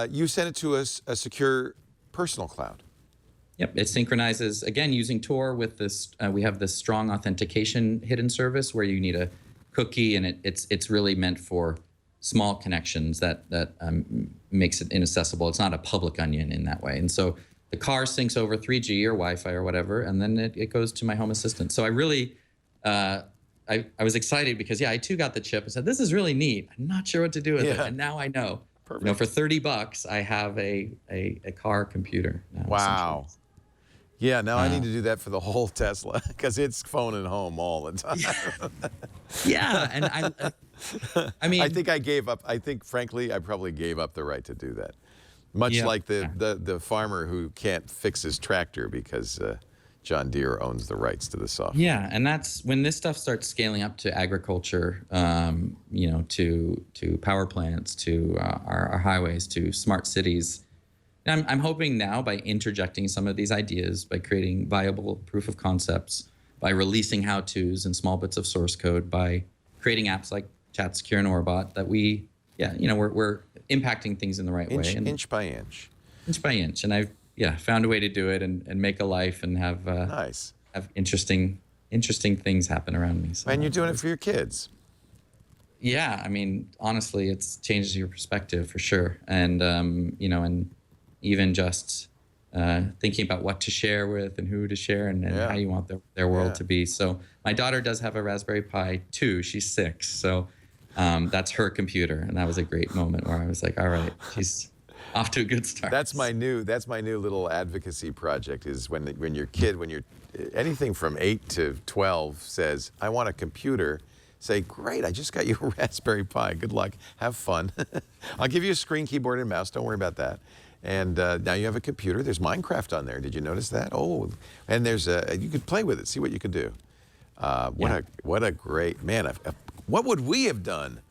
you send it to a secure personal cloud. Yep, it synchronizes, again, using Tor with this. We have this strong authentication hidden service where you need a cookie, and it's really meant for small connections that makes it inaccessible. It's not a public onion in that way. And so the car syncs over 3G or Wi-Fi or whatever, and then it goes to my Home Assistant. So I really, I was excited because, I too got the chip and said, this is really neat. I'm not sure what to do with it. And now I know. Perfect. For $30, I have a car computer now. Wow. Yeah, now I need to do that for the whole Tesla because it's phoning home all the time. Yeah, and I mean, I think I gave up. I think, frankly, I probably gave up the right to do that. Much like the farmer who can't fix his tractor because John Deere owns the rights to the software. Yeah, and that's when this stuff starts scaling up to agriculture, to power plants, to our highways, to smart cities. I'm hoping now by interjecting some of these ideas, by creating viable proof of concepts, by releasing how-tos and small bits of source code, by creating apps like Chat Secure and Orbot, that we're impacting things in the right way. Inch by inch. Inch by inch. And I've found a way to do it and make a life and have have interesting things happen around me. So and you're doing it for your kids. Yeah, I mean, honestly, it changes your perspective for sure. And and even just thinking about what to share with and who to share and how you want their world to be. So my daughter does have a Raspberry Pi 2. She's 6. So that's her computer. And that was a great moment where I was like, all right, she's off to a good start. That's my new little advocacy project is when you're anything from 8 to 12 says, I want a computer. Say, great, I just got you a Raspberry Pi. Good luck. Have fun. I'll give you a screen, keyboard, and mouse. Don't worry about that. And now you have a computer. There's Minecraft on there. Did you notice that? Oh, and there's you could play with it, see what you could do. What a great, man. What would we have done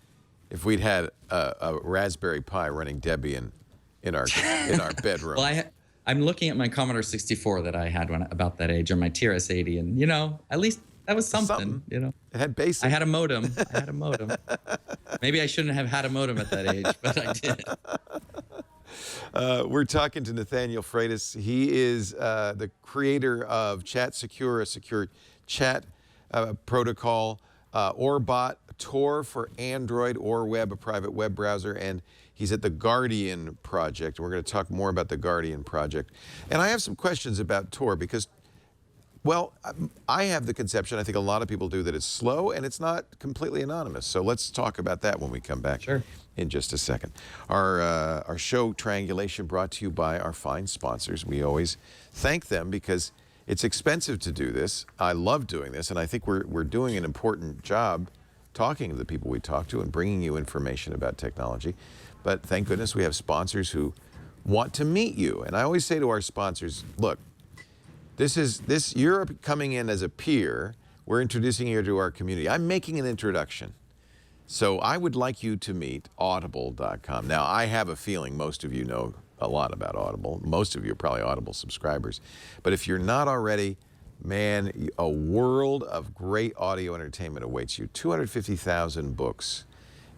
if we'd had a Raspberry Pi running Debian in our bedroom? Well, I'm looking at my Commodore 64 that I had when about that age, or my TRS-80, and at least that was something. It had basic. I had a modem. Maybe I shouldn't have had a modem at that age, but I did. We're talking to Nathaniel Freitas. He is the creator of Chat Secure, a secure chat protocol, Orbot, Tor for Android or web, a private web browser, and he's at the Guardian project. We're going to talk more about the Guardian project. And I have some questions about Tor because, well, I have the conception, I think a lot of people do, that it's slow and it's not completely anonymous. So let's talk about that when we come back. Sure. In just a second. Our show, Triangulation, brought to you by our fine sponsors. We always thank them because it's expensive to do this. I love doing this, and I think we're doing an important job talking to the people we talk to and bringing you information about technology. But thank goodness we have sponsors who want to meet you. And I always say to our sponsors, look, You're coming in as a peer. We're introducing you to our community. I'm making an introduction. So I would like you to meet audible.com. Now, I have a feeling most of you know a lot about Audible. Most of you are probably Audible subscribers. But if you're not already, man, a world of great audio entertainment awaits you. 250,000 books.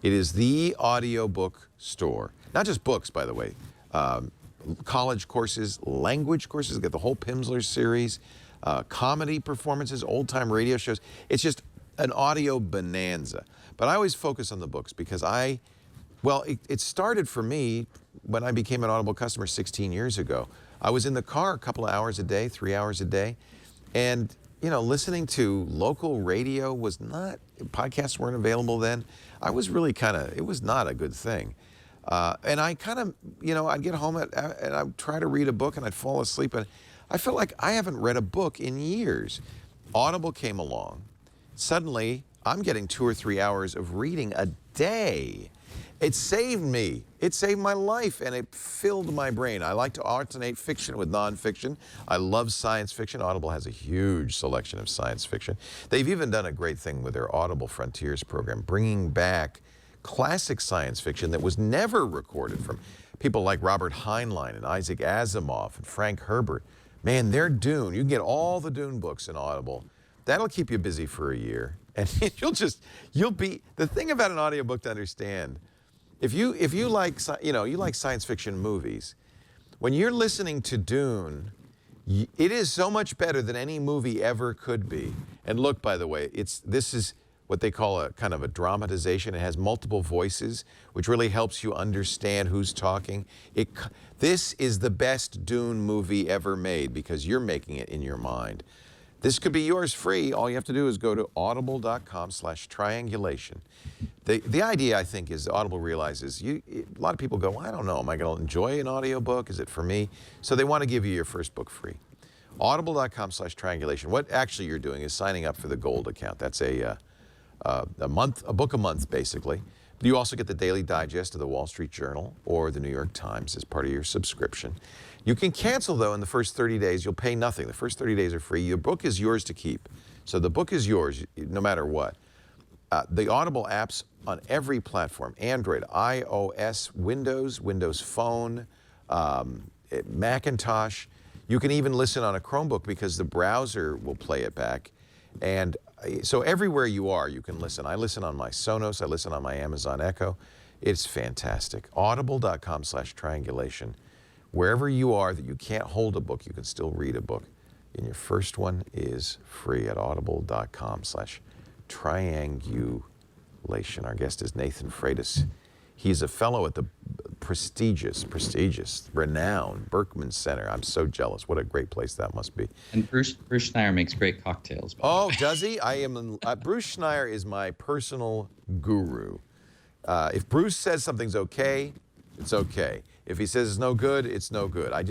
It is the audiobook store. Not just books, by the way. College courses, language courses, get the whole Pimsleur series, comedy performances, old-time radio shows. It's just an audio bonanza. But I always focus on the books because it started for me when I became an Audible customer 16 years ago. I was in the car a couple of hours a day, 3 hours a day, and listening to local radio podcasts weren't available then. I was really it was not a good thing. And I I'd get home and I'd try to read a book and I'd fall asleep. And I felt like I haven't read a book in years. Audible came along. Suddenly, I'm getting 2 or 3 hours of reading a day. It saved me. It saved my life, and it filled my brain. I like to alternate fiction with nonfiction. I love science fiction. Audible has a huge selection of science fiction. They've even done a great thing with their Audible Frontiers program, bringing back classic science fiction that was never recorded from people like Robert Heinlein and Isaac Asimov and Frank Herbert. Man, they're Dune. You can get all the Dune books in Audible. That'll keep you busy for a year. And the thing about an audiobook to understand, if you like science fiction movies, when you're listening to Dune, it is so much better than any movie ever could be. And look, by the way, this is what they call a kind of a dramatization. It has multiple voices, which really helps you understand who's talking. This is the best Dune movie ever made because you're making it in your mind. This could be yours free. All you have to do is go to audible.com/triangulation. The idea, I think, is Audible realizes a lot of people go, well, I don't know, am I going to enjoy an audiobook? Is it for me? So they want to give you your first book free. Audible.com/triangulation. What actually you're doing is signing up for the Gold account. That's a book a month, basically. But you also get the daily digest of the Wall Street Journal or the New York Times as part of your subscription. You can cancel, though, in the first 30 days. You'll pay nothing. The first 30 days are free. Your book is yours to keep. So the book is yours no matter what. The Audible apps on every platform, Android, iOS, Windows Phone, Macintosh. You can even listen on a Chromebook because the browser will play it back. And so everywhere you are, you can listen. I listen on my Sonos. I listen on my Amazon Echo. It's fantastic. Audible.com/triangulation. Wherever you are that you can't hold a book, you can still read a book. And your first one is free at audible.com/triangulation. Our guest is Nathan Freitas. He's a fellow at the prestigious, renowned Berkman Center. I'm so jealous. What a great place that must be. And Bruce Schneier makes great cocktails. Oh, does he? Bruce Schneier is my personal guru. If Bruce says something's okay, it's okay. If he says it's no good, it's no good. I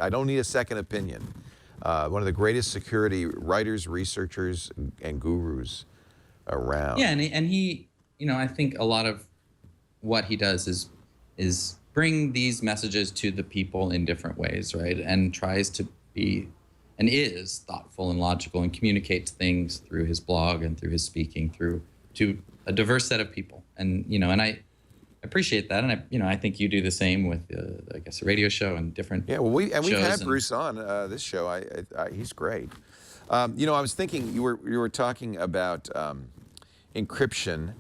don't need a second opinion. One of the greatest security writers, researchers, and gurus around. Yeah, and he, I think a lot of what he does is bring these messages to the people in different ways, right? And tries to be and is thoughtful and logical and communicates things through his blog and through his speaking to a diverse set of people. And and I appreciate that, and I think you do the same with I guess a radio show and different. Yeah, well, we've had Bruce on this show. He's great. I was thinking you were talking about encryption,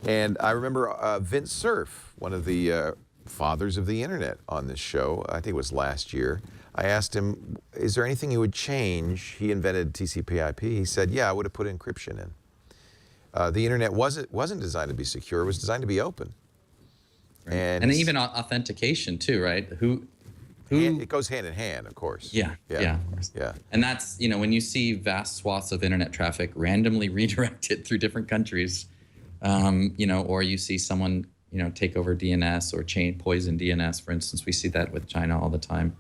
and I remember Vince Cerf, one of the fathers of the internet, on this show. I think it was last year. I asked him, "Is there anything you would change?" He invented TCP/IP. He said, "Yeah, I would have put encryption in." The internet wasn't designed to be secure; it was designed to be open. Right. And even authentication too, right? It goes hand in hand, of course. Yeah, of course. Yeah. And that's, when you see vast swaths of internet traffic randomly redirected through different countries, or you see someone, take over DNS or poison DNS, for instance. We see that with China all the time.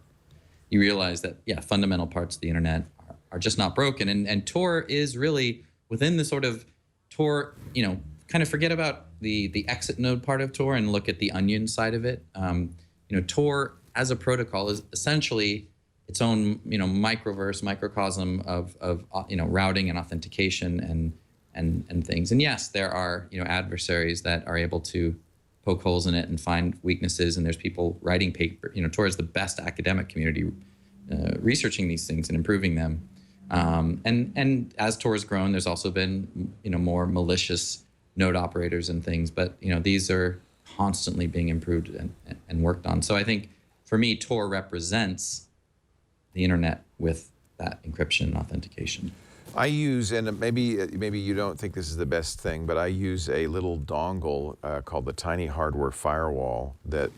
You realize that, fundamental parts of the internet are just not broken. And Tor is really within the sort of Tor, kind of forget about the exit node part of Tor and look at the onion side of it. Tor as a protocol is essentially its own, microverse, microcosm of routing and authentication and things. And yes, there are, adversaries that are able to poke holes in it and find weaknesses. And there's people writing paper, Tor is the best academic community researching these things and improving them. And as Tor has grown, there's also been, more malicious node operators and things, but, these are constantly being improved and worked on. So I think for me, Tor represents the internet with that encryption and authentication. I use, and maybe you don't think this is the best thing, but I use a little dongle called the Tiny Hardware Firewall that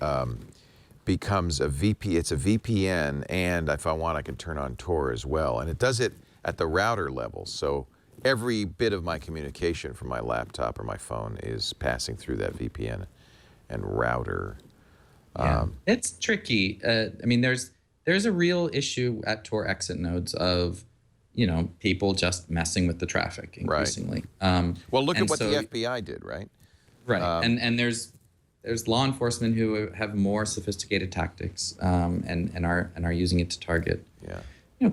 becomes a VP. It's a VPN, and if I want, I can turn on Tor as well. And it does it at the router level. So every bit of my communication from my laptop or my phone is passing through that VPN and router. Yeah, it's tricky. There's a real issue at Tor exit nodes of, people just messing with the traffic increasingly. Right. Well, look at what the FBI did, right? Right. And there's law enforcement who have more sophisticated tactics and are using it to target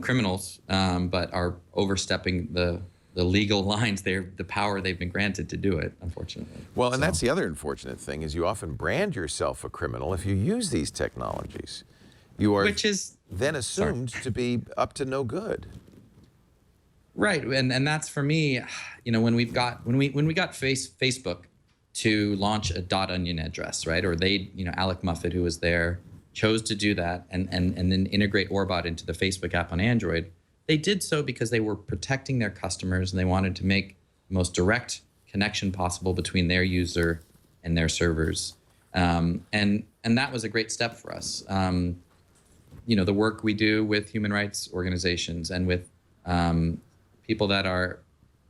criminals, but are overstepping the legal lines, the power they've been granted to do it, unfortunately. Well, and that's the other unfortunate thing is you often brand yourself a criminal if you use these technologies. You are then assumed to be up to no good. Right, and that's for me, when we got Facebook to launch a .onion address, right? Or they, Alec Muffet, who was there, chose to do that and then integrate Orbot into the Facebook app on Android. They did so because they were protecting their customers and they wanted to make the most direct connection possible between their user and their servers. And that was a great step for us. The work we do with human rights organizations and with people that are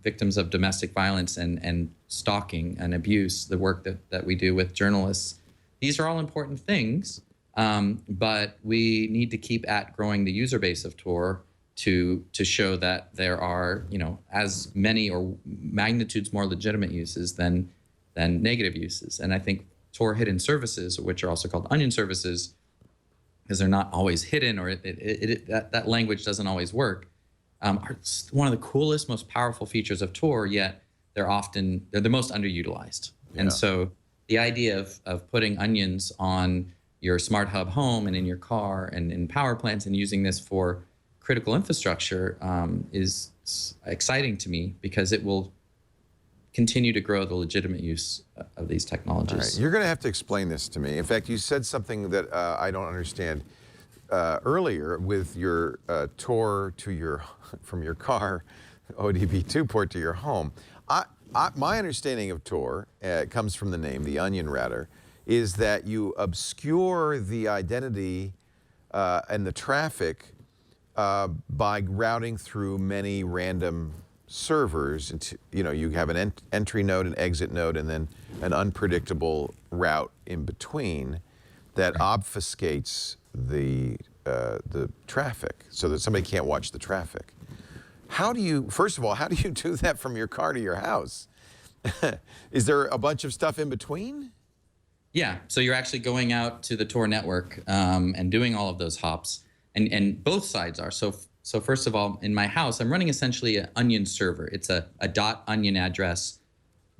victims of domestic violence and stalking and abuse, the work that we do with journalists, these are all important things, but we need to keep at growing the user base of Tor to show that there are, as many or magnitudes more legitimate uses than negative uses. And I think Tor hidden services, which are also called onion services, because they're not always hidden or that language doesn't always work, are one of the coolest, most powerful features of Tor, yet they're the most underutilized. Yeah. And so the idea of putting onions on your smart hub home and in your car and in power plants and using this for critical infrastructure is exciting to me because it will continue to grow the legitimate use of these technologies. All right. You're going to have to explain this to me. In fact, you said something that I don't understand earlier with your Tor from your car ODB2 port to your home. My understanding of Tor comes from the name, the onion router, is that you obscure the identity and the traffic by routing through many random servers. You have an entry node, an exit node, and then an unpredictable route in between that obfuscates the traffic so that somebody can't watch the traffic. First of all, how do you do that from your car to your house? Is there a bunch of stuff in between? Yeah, so you're actually going out to the Tor network and doing all of those hops. And both sides are. So first of all, in my house, I'm running essentially an onion server. It's a .onion address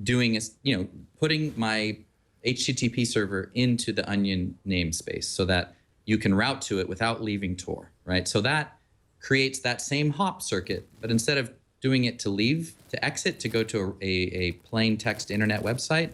putting my HTTP server into the onion namespace so that you can route to it without leaving Tor, right? So that creates that same hop circuit, but instead of doing it to exit, to go to a plain text internet website,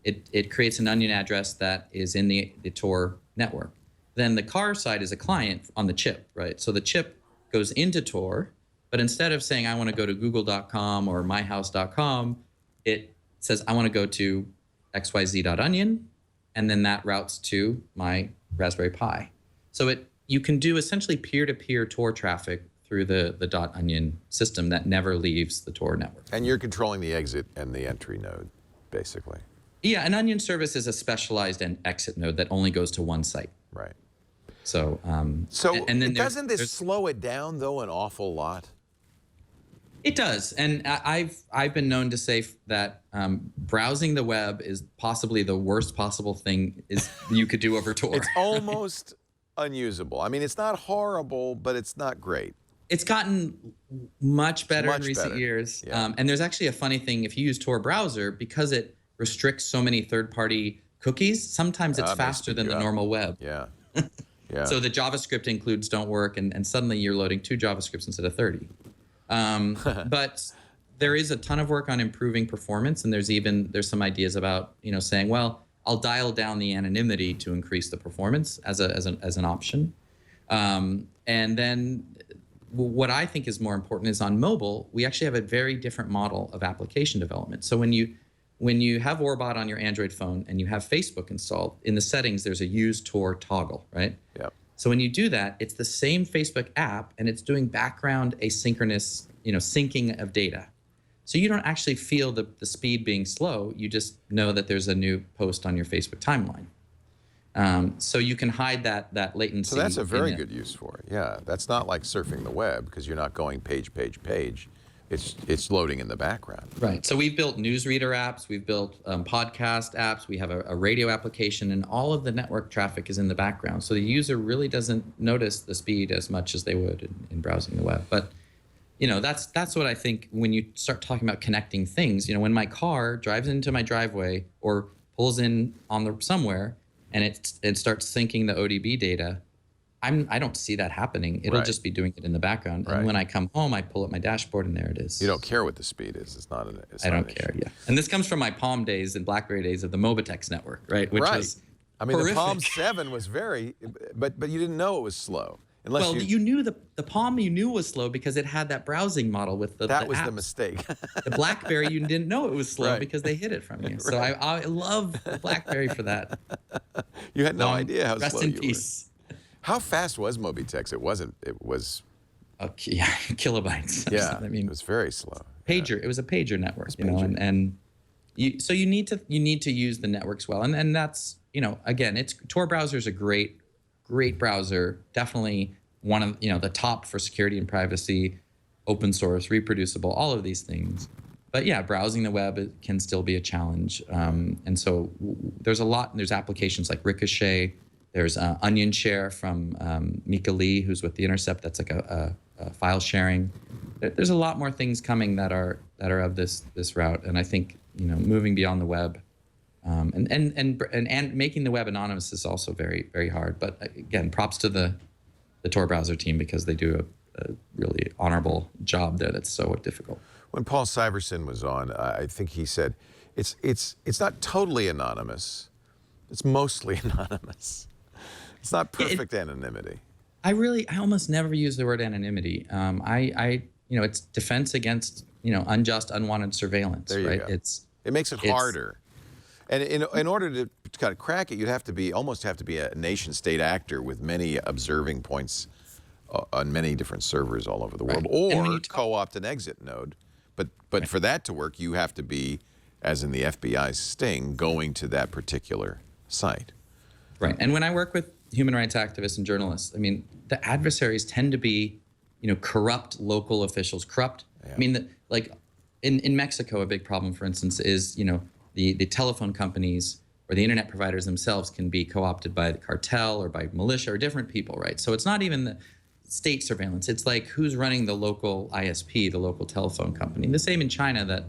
it creates an onion address that is in the Tor network. Then the car side is a client on the chip, right? So the chip goes into Tor, but instead of saying, I want to go to google.com or myhouse.com, it says, I want to go to xyz.onion, and then that routes to my Raspberry Pi. So you can do essentially peer-to-peer Tor traffic through the .onion system that never leaves the Tor network. And you're controlling the exit and the entry node, basically. Yeah, an onion service is a specialized and exit node that only goes to one site. Right. So, and then doesn't this slow it down though an awful lot? It does, and I've been known to say that browsing the web is possibly the worst possible thing you could do over Tor. It's almost unusable. I mean, it's not horrible, but it's not great. It's gotten much better in recent better. years. Yeah. And there's actually a funny thing. If you use Tor browser, because it restricts so many third-party cookies, sometimes it's faster than the normal web. Yeah. Yeah. So the JavaScript includes don't work, and suddenly you're loading 2 JavaScripts instead of 30. But there is a ton of work on improving performance, and there's some ideas about saying, well, I'll dial down the anonymity to increase the performance as an option. And then what I think is more important is on mobile, we actually have a very different model of application development. So when you have Orbot on your Android phone and you have Facebook installed, in the settings, there's a use Tor toggle, right? Yep. So when you do that, it's the same Facebook app, and it's doing background asynchronous, syncing of data. So you don't actually feel the speed being slow. You just know that there's a new post on your Facebook timeline. So you can hide that latency. So that's a very good use for it. Yeah, that's not like surfing the web because you're not going page. It's loading in the background. Right. So we've built newsreader apps. We've built podcast apps. We have a radio application, and all of the network traffic is in the background. So the user really doesn't notice the speed as much as they would in browsing the web. But that's what I think when you start talking about connecting things. When my car drives into my driveway or pulls in somewhere, and it starts syncing the ODB data, I don't see that happening. It'll just be doing it in the background. And when I come home, I pull up my dashboard, and there it is. You don't care what the speed is. It's not an issue. I don't care. Yeah. And this comes from my Palm days and BlackBerry days of the Mobitex network, right? Which was I mean, horrific. the Palm 7 was but you didn't know it was slow. Unless you knew the Palm you knew was slow because it had that browsing model with the that was apps. the mistake. The BlackBerry, you didn't know it was slow because they hid it from you. So I love the BlackBerry for that. You had no idea how slow you were. Rest in peace. How fast was Mobitex? It wasn't. It was. Kilobytes. Yeah, I mean, it was very slow. Pager. Yeah. It was a pager network. Pager. So you need to use the networks well, and that's again, Tor browser is a great browser. Definitely one of the top for security and privacy, open source, reproducible, all of these things. But yeah, browsing the web can still be a challenge. And so there's applications like Ricochet. There's Onion Share from Mika Lee, who's with The Intercept. That's like a file sharing. There's a lot more things coming that are of this route. And I think moving beyond the web and making the web anonymous is also very, very hard. But again, props to the Tor browser team because they do a really honorable job there. That's so difficult. When Paul Syverson was on, I think he said it's not totally anonymous. It's mostly anonymous. It's not perfect anonymity. I almost never use the word anonymity. It's defense against unjust, unwanted surveillance. There you right? go. It makes it harder. And in order to kind of crack it, you'd almost have to be a nation-state actor with many observing points on many different servers all over the world, or co-opt an exit node. But for that to work, you have to be, as in the FBI's sting, going to that particular site. Right. And when I work with human rights activists and journalists, I mean, the adversaries tend to be, corrupt local officials. Yeah. I mean, in Mexico, a big problem, for instance, is, the telephone companies or the internet providers themselves can be co-opted by the cartel or by militia or different people, right? So it's not even the state surveillance. It's like who's running the local ISP, the local telephone company. The same in China that,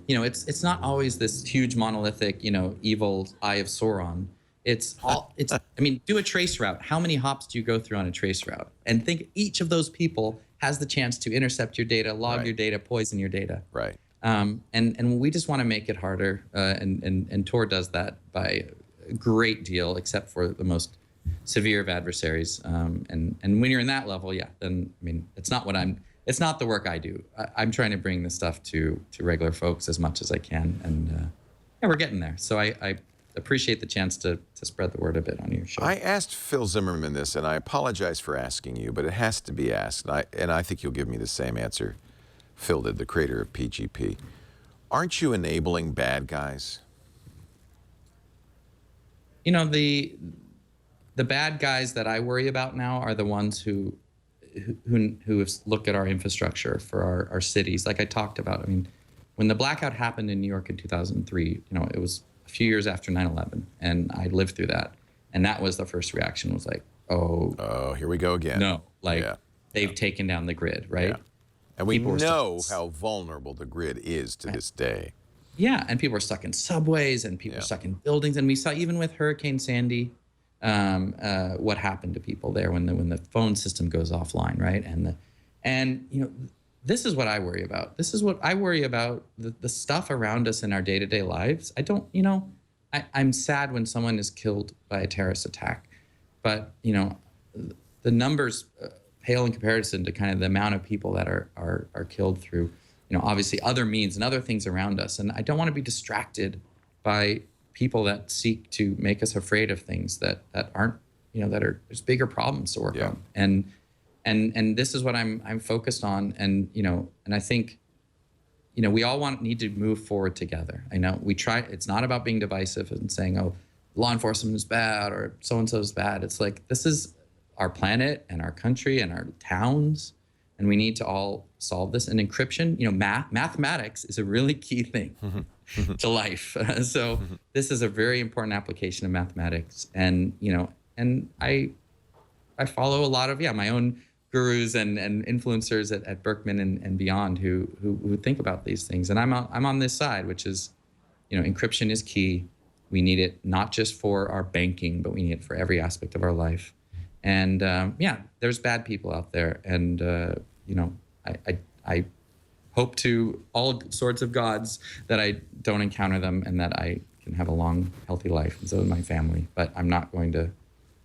it's not always this huge monolithic, evil eye of Sauron. Do a trace route. How many hops do you go through on a trace route? And think each of those people has the chance to intercept your data, log your data, poison your data. Right. And we just want to make it harder. And Tor does that by a great deal, except for the most severe of adversaries. And when you're in that level, then it's not the work I do. I'm trying to bring this stuff to regular folks as much as I can, and we're getting there. So I appreciate the chance to spread the word a bit on your show. I asked Phil Zimmerman this, and I apologize for asking you, but it has to be asked, and I think you'll give me the same answer Phil did, the creator of PGP. Aren't you enabling bad guys? The bad guys that I worry about now are the ones who have looked at our infrastructure for our cities. Like I talked about, when the blackout happened in New York in 2003, it was a few years after 9/11, and I lived through that. And that was the first reaction was like, Oh, here we go again. no, like they've taken down the grid, right? Yeah. And we People were know stuck- how vulnerable the grid is to this day. Yeah, and people are stuck in subways, and people are stuck in buildings, and we saw even with Hurricane Sandy, what happened to people there when the phone system goes offline, right? And you know, this is what I worry about. This is what I worry about, the stuff around us in our day-to-day lives. I don't, you know, I'm sad when someone is killed by a terrorist attack, but you know, the numbers pale in comparison to kind of the amount of people that are killed through, you know, obviously other means and other things around us. And I don't want to be distracted by people that seek to make us afraid of things that aren't, you know, there's bigger problems to work on. And this is what I'm focused on. And, you know, and I think, you know, we all need to move forward together. I know we try, it's not about being divisive and saying, oh, law enforcement is bad or so-and-so is bad. It's like, this is our planet and our country and our towns, and we need to all solve this. And encryption, you know, mathematics is a really key thing to life. So this is a very important application of mathematics. And, you know, and I follow a lot of, my own gurus and influencers at Berkman and beyond who think about these things. And I'm on this side, which is, you know, encryption is key. We need it not just for our banking, but we need it for every aspect of our life. And there's bad people out there, and you know, I hope to all sorts of gods that I don't encounter them, and that I can have a long, healthy life, and so does my family. But I'm not going to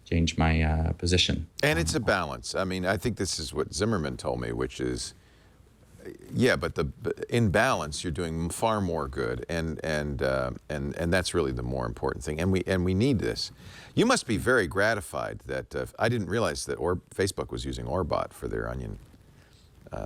change my position. And it's a balance. I mean, I think this is what Zimmerman told me, which is, but in balance, you're doing far more good, and that's really the more important thing. And we need this. You must be very gratified that I didn't realize that Facebook was using Orbot for their Onion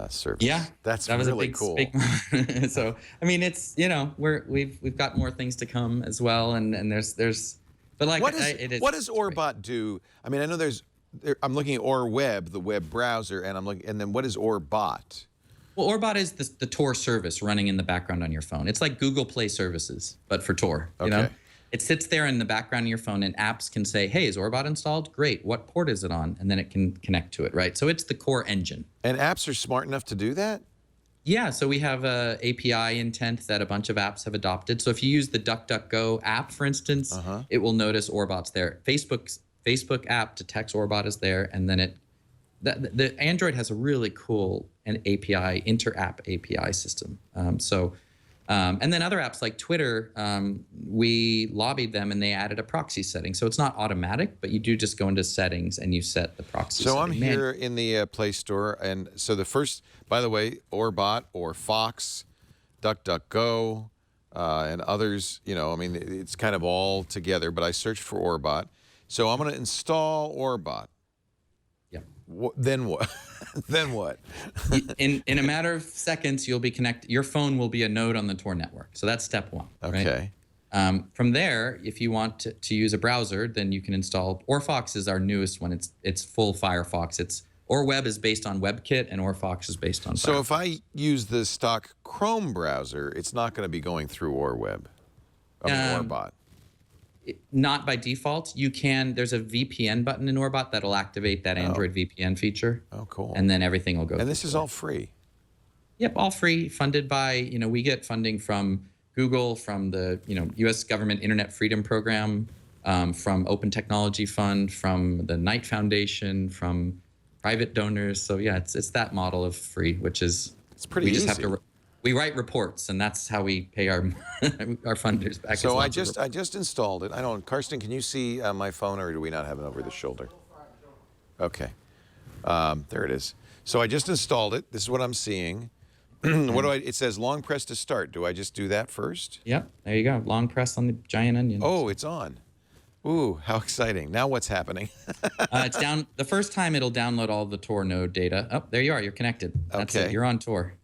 service. Yeah, that was really a big, cool. Big so I mean, it's, you know, we've got more things to come as well, and there's but like what does Orbot do? I mean, I know I'm looking at OrWeb, the web browser, and then what is Orbot? Well, Orbot is the Tor service running in the background on your phone. It's like Google Play services, but for Tor. You know? It sits there in the background of your phone, and apps can say, hey, is Orbot installed? Great. What port is it on? And then it can connect to it, right? So it's the core engine. And apps are smart enough to do that? Yeah, so we have a API intent that a bunch of apps have adopted. So if you use the DuckDuckGo app, for instance, it will notice Orbot's there. Facebook app detects Orbot is there, and then the Android has a really cool API, inter-app API system. And then other apps like Twitter, we lobbied them and they added a proxy setting. So it's not automatic, but you do just go into settings and you set the proxy setting. So I'm here in the Play Store, and so the first, by the way, Orbot or Fox, DuckDuckGo, and others, you know, I mean, it's kind of all together, but I searched for Orbot. So I'm going to install Orbot. Then what? Then what? in a matter of seconds, you'll be connected. Your phone will be a node on the Tor network. So that's step one. Okay. Right? From there, if you want to use a browser, then you can install. Orfox is our newest one. It's full Firefox. OrWeb is based on WebKit, and Orfox is based on Firefox. So if I use the stock Chrome browser, it's not going to be going through OrWeb. Orbot. Not by default. You can. There's a VPN button in Orbot that'll activate that Android VPN feature. Oh, cool. And then everything will go. And this is all free. Yep, all free, funded by, you know, we get funding from Google, from the, you know, U.S. Government Internet Freedom Program, from Open Technology Fund, from the Knight Foundation, from private donors. So yeah, it's that model of free, which is it's pretty easy. We write reports, and that's how we pay our our funders back. So I just installed it. I don't. Karsten, can you see my phone, or do we not have it over the shoulder? Okay, there it is. So I just installed it. This is what I'm seeing. It says long press to start. Do I just do that first? Yep. There you go. Long press on the giant onion. Oh, it's on. Ooh, how exciting! Now what's happening? It's down. The first time it'll download all the Tor node data. Oh, there you are. You're connected. That's it. You're on Tor.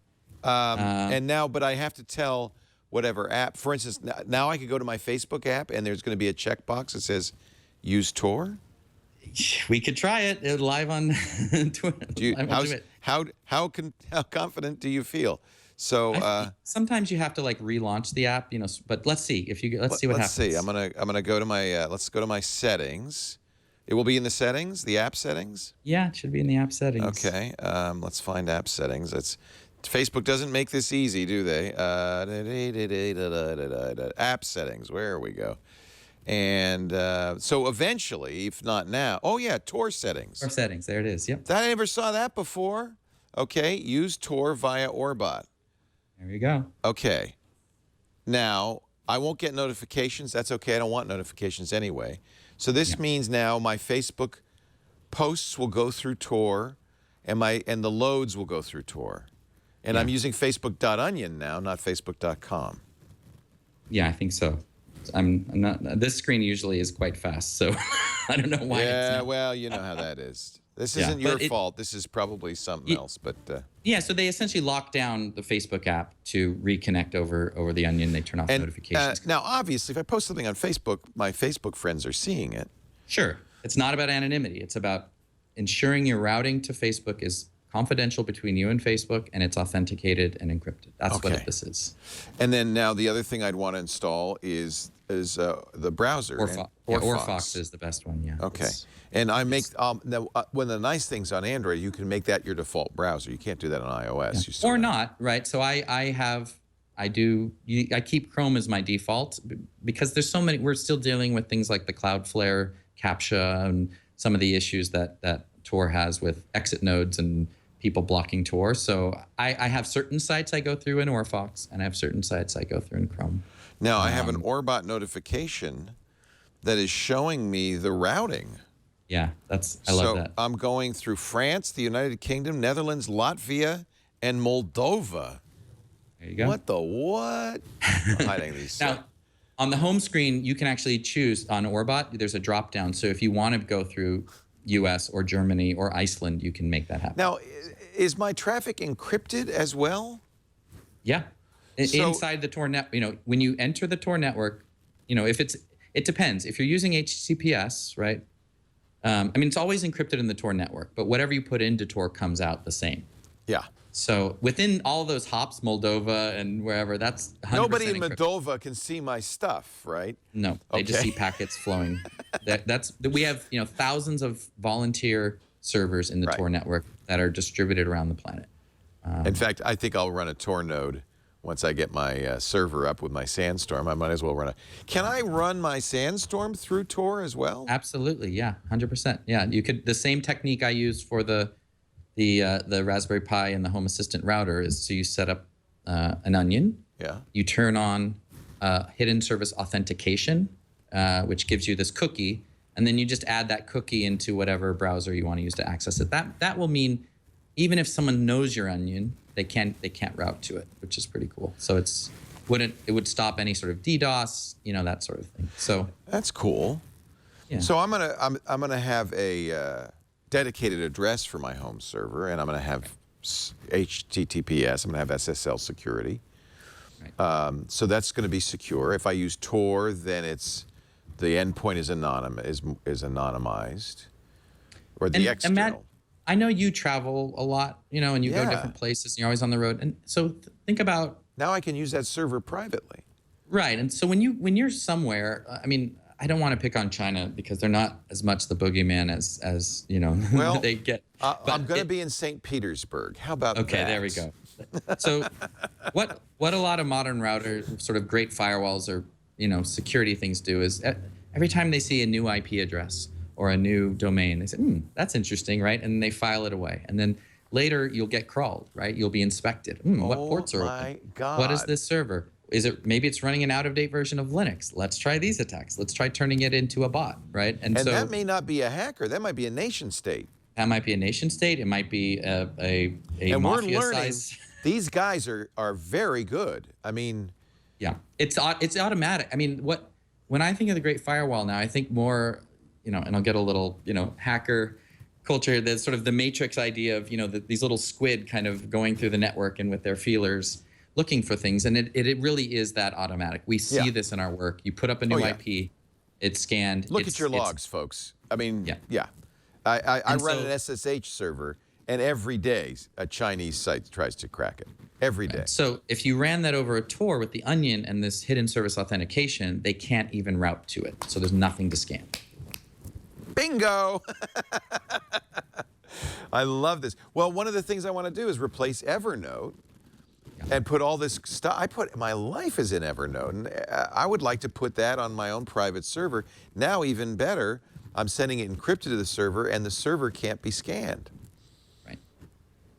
And now, but I have to tell whatever app. For instance, now I could go to my Facebook app, and there's going to be a checkbox that says "Use Tor." We could try it. It's live on Twitter. How confident do you feel? So sometimes you have to like relaunch the app, you know. But let's see if you let's see what happens. Let's see. I'm gonna go to my let's go to my settings. It will be in the settings, the app settings? Yeah, it should be in the app settings. Okay, let's find app settings. Facebook doesn't make this easy, do they? App settings, where we go. And so eventually, if not now, oh yeah, Tor settings. Tor settings, there it is, yep. I never saw that before. Okay, use Tor via Orbot. There you go. Okay. Now, I won't get notifications. That's okay. I don't want notifications anyway. So this means now my Facebook posts will go through Tor, and the loads will go through Tor. And I'm using Facebook.onion now, not Facebook.com. Yeah, I think so. I'm not. This screen usually is quite fast, so I don't know why. Yeah, well, you know how that is. This isn't your fault. This is probably something else. But yeah, so they essentially lock down the Facebook app to reconnect over the Onion. They turn off notifications. Now, obviously, if I post something on Facebook, my Facebook friends are seeing it. Sure, it's not about anonymity. It's about ensuring your routing to Facebook is confidential between you and Facebook, and it's authenticated and encrypted. That's what this is. And then now the other thing I'd want to install is the browser. Orfox is the best one. Yeah. Okay. And I make now one of the nice things on Android, you can make that your default browser. You can't do that on iOS. Yeah. Or not, right? So I keep Chrome as my default because there's so many. We're still dealing with things like the Cloudflare CAPTCHA and some of the issues that Tor has with exit nodes and people blocking Tor. So I have certain sites I go through in Orfox, and I have certain sites I go through in Chrome. Now I have an Orbot notification that is showing me the routing. Yeah, I love that. So I'm going through France, the United Kingdom, Netherlands, Latvia, and Moldova. There you go. What the what? I'm hiding these. Now, on the home screen, you can actually choose on Orbot. There's a drop down. So if you want to go through US or Germany or Iceland, you can make that happen. Now, is my traffic encrypted as well? Yeah. Inside the Tor net, when you enter the Tor network, it depends. If you're using HTTPS, right? It's always encrypted in the Tor network, but whatever you put into Tor comes out the same. Yeah. So within all those hops, Moldova and wherever, that's 100% Nobody in encrypted. Moldova can see my stuff, right? No, they just see packets flowing. We have thousands of volunteer servers in the Tor network that are distributed around the planet. In fact, I think I'll run a Tor node once I get my server up with my Sandstorm. I might as well run it. Can I run my Sandstorm through Tor as well? Absolutely, yeah, 100%. Yeah, you could. The same technique I use for the Raspberry Pi and the Home Assistant router is so you set up an Onion. Yeah. You turn on hidden service authentication, which gives you this cookie, and then you just add that cookie into whatever browser you want to use to access it. That will mean even if someone knows your Onion, they can't route to it, which is pretty cool. So it would stop any sort of DDoS, that sort of thing. So that's cool. Yeah. So I'm gonna have a dedicated address for my home server, and I'm going to have HTTPS. I'm going to have SSL security. Right. So that's going to be secure. If I use Tor, then the endpoint is anonymized, or the external. Matt, I know you travel a lot, and you go to different places, and you're always on the road. And so think about now I can use that server privately. Right. And so when you're somewhere, I don't want to pick on China because they're not as much the boogeyman as well, they get. I'm going to be in St. Petersburg. How about that? Okay, there we go. So what a lot of modern routers, sort of great firewalls or security things do is every time they see a new IP address or a new domain, they say, that's interesting, right? And they file it away. And then later you'll get crawled, right? You'll be inspected. What ports are open? Oh my God. What is this server? Maybe it's running an out-of-date version of Linux. Let's try these attacks. Let's try turning it into a bot, right? And so that may not be a hacker. That might be a nation state. That might be a nation state. It might be a mafia size. These guys are very good. Yeah, it's automatic. When I think of the Great Firewall now, I think more, and I'll get a little, hacker culture. There's sort of the Matrix idea of, these little squid kind of going through the network and with their feelers looking for things, and it really is that automatic. We see this in our work. You put up a new IP, it's scanned. Look at your logs, folks. I run an SSH server, and every day a Chinese site tries to crack it. Every day. So if you ran that over a Tor with the Onion and this hidden service authentication, they can't even route to it. So there's nothing to scan. Bingo. Bingo! I love this. Well, one of the things I want to do is replace Evernote and put all this stuff. My life is in Evernote, and I would like to put that on my own private server. Now, even better, I'm sending it encrypted to the server, and the server can't be scanned. Right.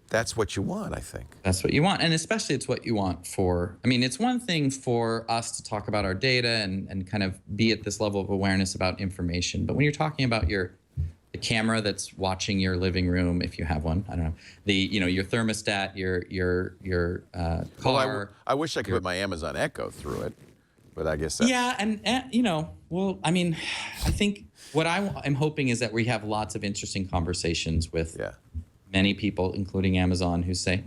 That's what you want, I think. That's what you want. And especially it's what you want for, I mean, it's one thing for us to talk about our data and kind of be at this level of awareness about information. But when you're talking about the camera that's watching your living room, if you have one, I don't know, your thermostat, your car. Well, I wish I could put my Amazon Echo through it, but I guess that's... Yeah, and well, I mean, I think what I'm hoping is that we have lots of interesting conversations with many people, including Amazon, who say,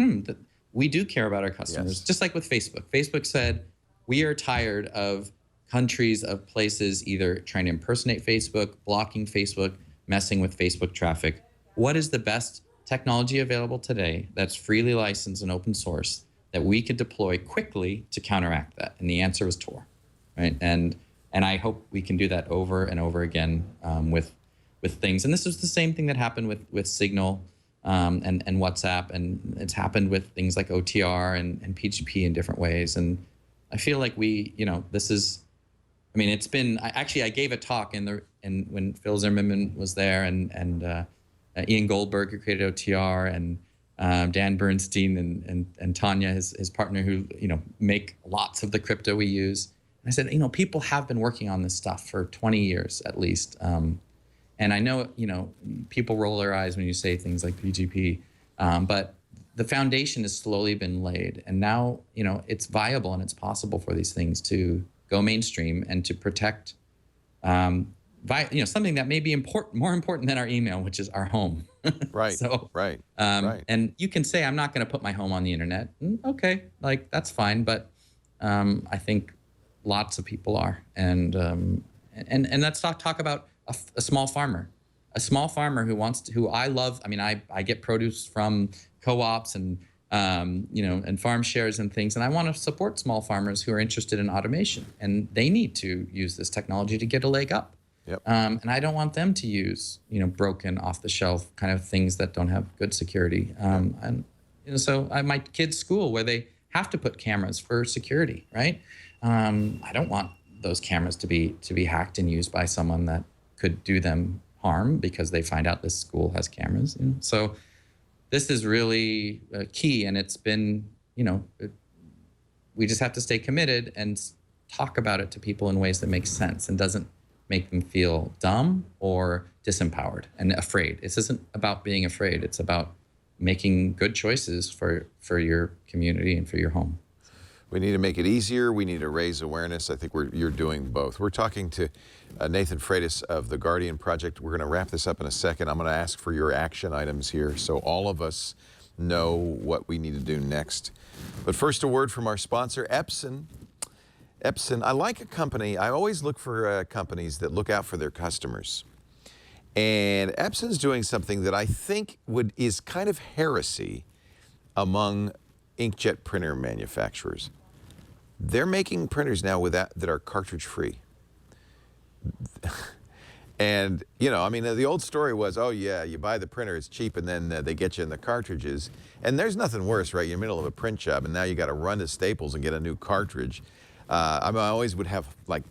we do care about our customers. Yes. Just like with Facebook. Facebook said, we are tired of countries, of places either trying to impersonate Facebook, blocking Facebook, messing with Facebook traffic. What is the best technology available today that's freely licensed and open source that we could deploy quickly to counteract that? And the answer was Tor, right? And I hope we can do that over and over again with things. And this was the same thing that happened with Signal and WhatsApp, and it's happened with things like OTR and PGP in different ways. And I feel like this is, I mean, it's been, I gave a talk when Phil Zimmerman was there, and Ian Goldberg, who created OTR, and Dan Bernstein and Tanya, his partner, who make lots of the crypto we use. And I said, people have been working on this stuff for 20 years at least, and I know people roll their eyes when you say things like PGP, but the foundation has slowly been laid, and now it's viable and it's possible for these things to go mainstream and to protect something that may be more important than our email, which is our home. Right. So, right. And you can say, I'm not going to put my home on the internet. Okay, that's fine. But I think lots of people are. And let's talk about a small farmer. A small farmer who I love. I mean, I get produce from co-ops and farm shares and things. And I want to support small farmers who are interested in automation, and they need to use this technology to get a leg up. Yep. And I don't want them to use, broken off the shelf kind of things that don't have good security. So my kids' school, where they have to put cameras for security, right? I don't want those cameras to be hacked and used by someone that could do them harm because they find out this school has cameras. So this is really key, and it's been, we just have to stay committed and talk about it to people in ways that make sense and doesn't make them feel dumb or disempowered and afraid. This isn't about being afraid. It's about making good choices for your community and for your home. We need to make it easier. We need to raise awareness. I think you're doing both. We're talking to Nathan Freitas of the Guardian Project. We're going to wrap this up in a second. I'm going to ask for your action items here so all of us know what we need to do next. But first, a word from our sponsor, Epson. Epson, I like a company. I always look for companies that look out for their customers. And Epson's doing something that I think is kind of heresy among inkjet printer manufacturers. They're making printers now that are cartridge-free. And, the old story was, oh, yeah, you buy the printer, it's cheap, and then they get you in the cartridges. And there's nothing worse, right? You're in the middle of a print job, and now you got to run to Staples and get a new cartridge. I always would have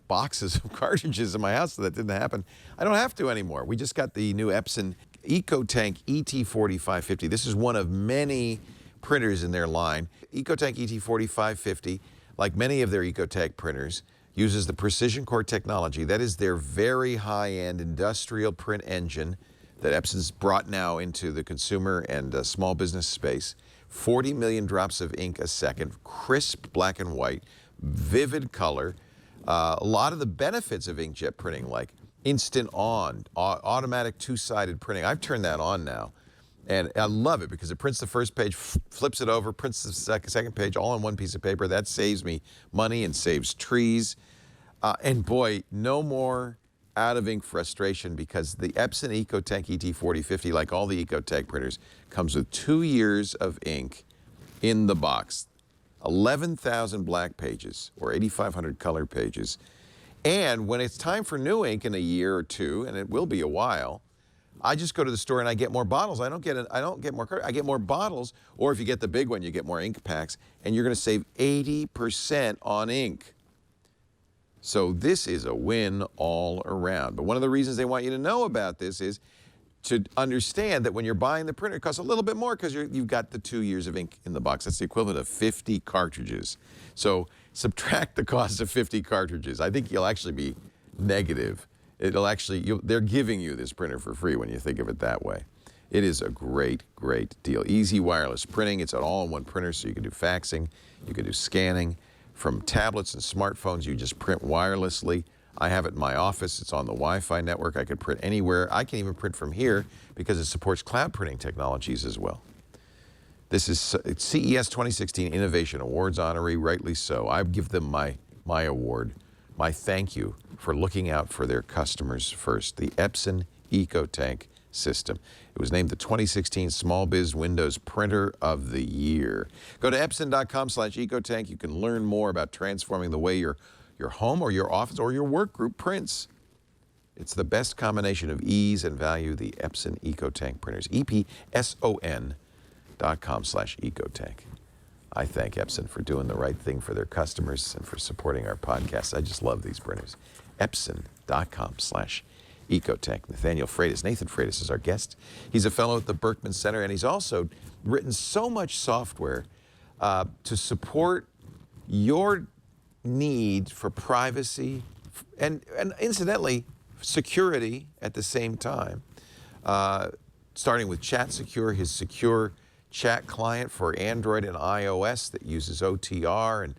boxes of cartridges in my house, so that didn't happen. I don't have to anymore. We just got the new Epson EcoTank ET4550. This is one of many printers in their line. EcoTank ET4550, like many of their EcoTank printers, uses the Precision Core technology. That is their very high-end industrial print engine that Epson's brought now into the consumer and small business space. 40 million drops of ink a second, crisp black and white, vivid color. A lot of the benefits of inkjet printing, like instant on, automatic two-sided printing. I've turned that on now, and I love it because it prints the first page, flips it over, prints the second page all on one piece of paper. That saves me money and saves trees. And boy, no more out-of-ink frustration because the Epson EcoTank ET4050, like all the EcoTank printers, comes with 2 years of ink in the box. 11,000 black pages or 8,500 color pages. And when it's time for new ink in a year or two, and it will be a while, I just go to the store and I get more bottles. I don't get more cartridges. I get more bottles. Or if you get the big one, you get more ink packs, and you're going to save 80% on ink. So this is a win all around. But one of the reasons they want you to know about this is to understand that when you're buying the printer, it costs a little bit more because you've got the 2 years of ink in the box. That's the equivalent of 50 cartridges. So subtract the cost of 50 cartridges. I think you'll actually be negative. They're giving you this printer for free when you think of it that way. It is a great, great deal. Easy wireless printing. It's an all-in-one printer, so you can do faxing, you can do scanning. From tablets and smartphones, you just print wirelessly. I have it in my office. It's on the Wi-Fi network. I could print anywhere. I can even print from here because it supports cloud printing technologies as well. This is CES 2016 Innovation Awards honoree, rightly so. I give them my award, my thank you for looking out for their customers first. The Epson EcoTank system. It was named the 2016 Small Biz Windows Printer of the Year. Go to epson.com/ecotank. You can learn more about transforming the way your home or your office or your work group prints. It's the best combination of ease and value, the Epson EcoTank printers. epson.com/ecotank. I thank Epson for doing the right thing for their customers and for supporting our podcast. I just love these printers. epson.com/ecotank. Nathan Freitas is our guest. He's a fellow at the Berkman Center, and he's also written so much software to support your need for privacy and incidentally, security at the same time. Starting with Chat Secure, his secure chat client for Android and iOS that uses OTR and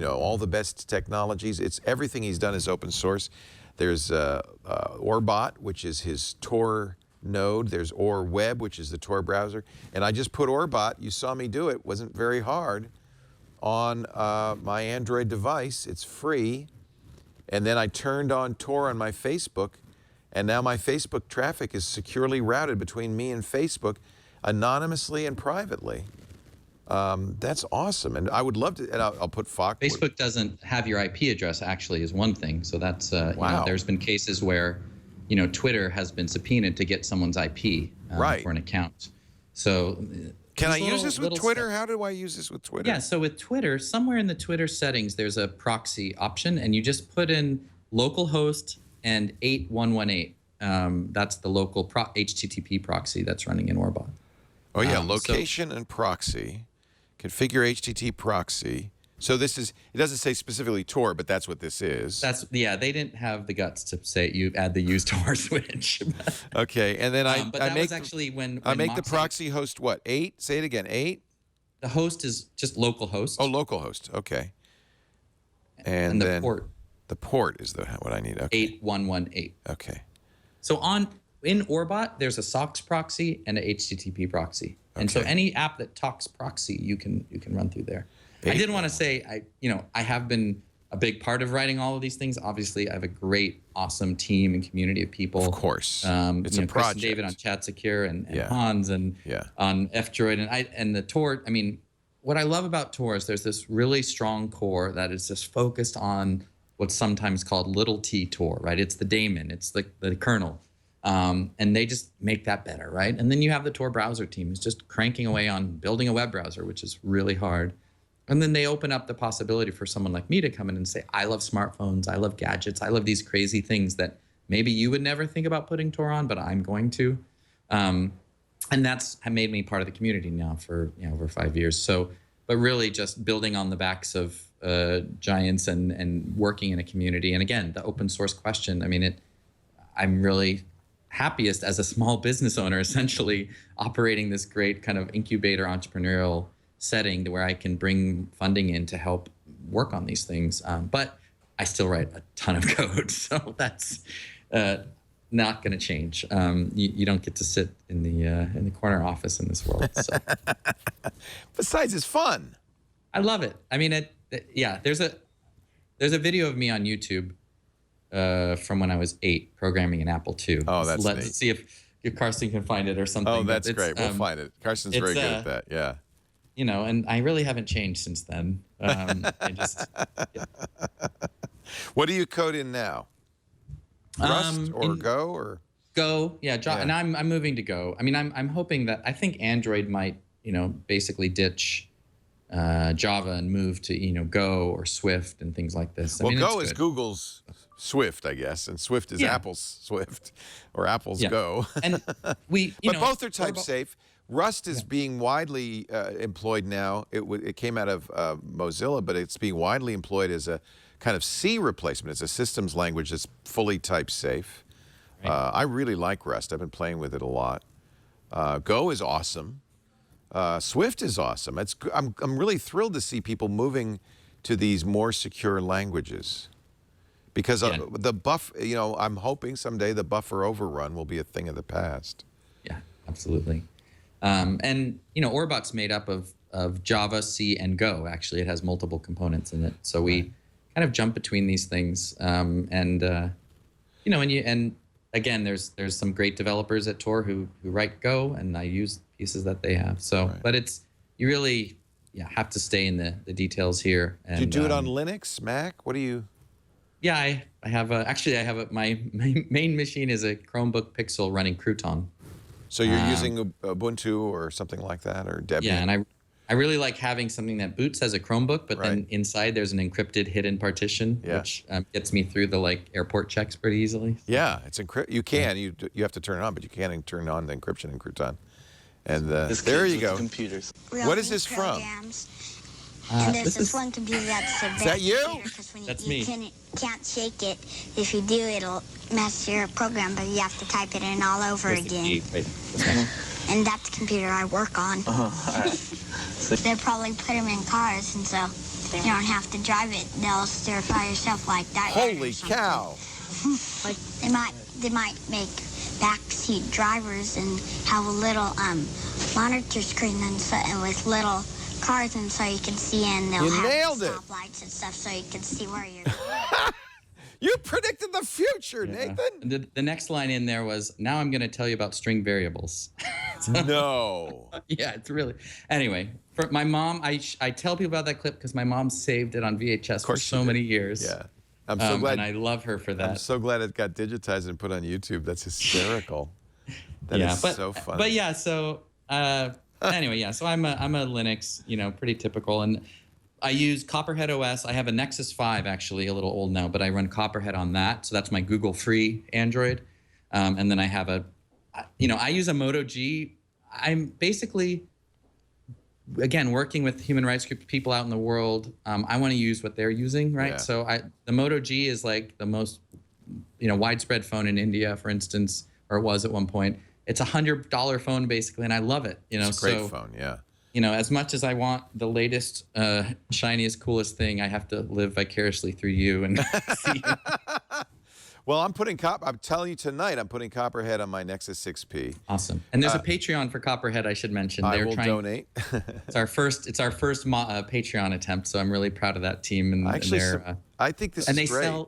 all the best technologies. Everything he's done is open source. There's Orbot, which is his Tor node. There's OrWeb, which is the Tor browser. And I just put Orbot, you saw me do it, wasn't very hard, on my Android device. It's free. And then I turned on Tor on my Facebook, and now my Facebook traffic is securely routed between me and Facebook, anonymously and privately. That's awesome, and I would love to. And I'll put Fox. Facebook doesn't have your IP address, actually, is one thing. So that's wow. There's been cases where Twitter has been subpoenaed to get someone's IP right. for an account. So can I use this with Twitter? How do I use this with Twitter? Yeah, so with Twitter, somewhere in the Twitter settings, there's a proxy option, and you just put in localhost and 8118. That's the local HTTP proxy that's running in Orbot. Oh yeah, location and proxy. Configure HTTP proxy. So it doesn't say specifically Tor, but that's what this is. They didn't have the guts to say you add the use Tor switch. Okay, and then I make the proxy host what? 8? Say it again. 8? The host is just localhost. Oh, localhost. Okay. And the then port. The port is what I need. Okay. 8118. Okay. So in Orbot, there's a SOCKS proxy and a HTTP proxy. And so any app that talks proxy, you can run through there. I did want to say, I have been a big part of writing all of these things. Obviously, I have a great, awesome team and community of people. Of course, it's a project. Chris and David on Chat Secure and Hans and on F-Droid and the Tor. I mean, what I love about Tor is there's this really strong core that is just focused on what's sometimes called little t Tor, right? It's the daemon, it's the kernel. And they just make that better, right? And then you have the Tor browser team who's just cranking away on building a web browser, which is really hard. And then they open up the possibility for someone like me to come in and say, I love smartphones, I love gadgets, I love these crazy things that maybe you would never think about putting Tor on, but I'm going to. And that's made me part of the community now for over 5 years. So, but really just building on the backs of giants and working in a community. And again, the open source question, I mean, I'm really happiest as a small business owner, essentially operating this great kind of incubator entrepreneurial setting to where I can bring funding in to help work on these things. But I still write a ton of code, so that's not going to change. You don't get to sit in the corner office in this world. So. Besides, it's fun. I love it. I mean, there's a video of me on YouTube from when I was 8 programming an Apple II. Oh, that's neat. Let's see if Carson can find it or something. Oh, that's great. We'll find it. Carson's very good at that. Yeah. And I really haven't changed since then. What do you code in now? Rust or Go or? Go, yeah, and I'm moving to Go. I mean, I'm hoping that I think Android might, basically ditch Java and move to Go or Swift and things like this. Well, Go is Google's Swift, I guess, and Swift is Apple's Swift or Apple's Go. And but both are type safe. Rust is being widely employed now. It came out of Mozilla, but it's being widely employed as a kind of C replacement. It's a systems language that's fully type safe. Right. I really like Rust. I've been playing with it a lot. Go is awesome. Swift is awesome. I'm really thrilled to see people moving to these more secure languages, because the I'm hoping someday the buffer overrun will be a thing of the past. Yeah, absolutely. And Orbot's made up of Java, C, and Go. Actually, it has multiple components in it. So we kind of jump between these things. And again, there's some great developers at Tor who write Go, and I use pieces that they have. So, but you really have to stay in the details here. And, do you do it on Linux, Mac? What do you? Yeah, I have my main machine is a Chromebook Pixel running Crouton. So you're using Ubuntu or something like that, or Debian? Yeah, and I really like having something that boots as a Chromebook, but then inside there's an encrypted hidden partition, which gets me through the airport checks pretty easily. Yeah, it's you can you have to turn it on, but you can't turn on the encryption in Crouton. And there you go. Computers. What is this from? And there's this one computer that's a Is that you? When That's you me. Can't shake it. If you do, it'll mess your program, but you have to type it in all over again. And that's the computer I work on. They probably put them in cars, and so you don't have to drive it. They'll stir fry yourself like that. Holy cow! They might make backseat drivers and have a little monitor screen and with little cars, and so you can see, and they'll have stoplights and stuff, so you can see where you're going. You predicted the future, Nathan. The next line in there was, now I'm going to tell you about string variables. No. Yeah, it's really. Anyway, for my mom, I tell people about that clip because my mom saved it on VHS for so many years. Yeah. I'm so glad. And I love her for that. I'm so glad it got digitized and put on YouTube. That's hysterical. That is so funny. But yeah, so anyway, yeah, so I'm a Linux, pretty typical, and I use Copperhead OS. I have a Nexus 5, actually, a little old now, but I run Copperhead on that. So that's my Google free Android. And then I have I use a Moto G. I'm basically, again, working with human rights group people out in the world. I want to use what they're using, right? Yeah. So the Moto G is like the most, widespread phone in India, for instance, or it was at one point. It's $100 phone basically, and I love it. It's a great phone, yeah. As much as I want the latest, shiniest, coolest thing, I have to live vicariously through you and see you. Well, I'm telling you tonight, I'm putting Copperhead on my Nexus 6P. Awesome. And there's a Patreon for Copperhead, I should mention. I will donate. It's our first Patreon attempt, so I'm really proud of that team. And I think this is great.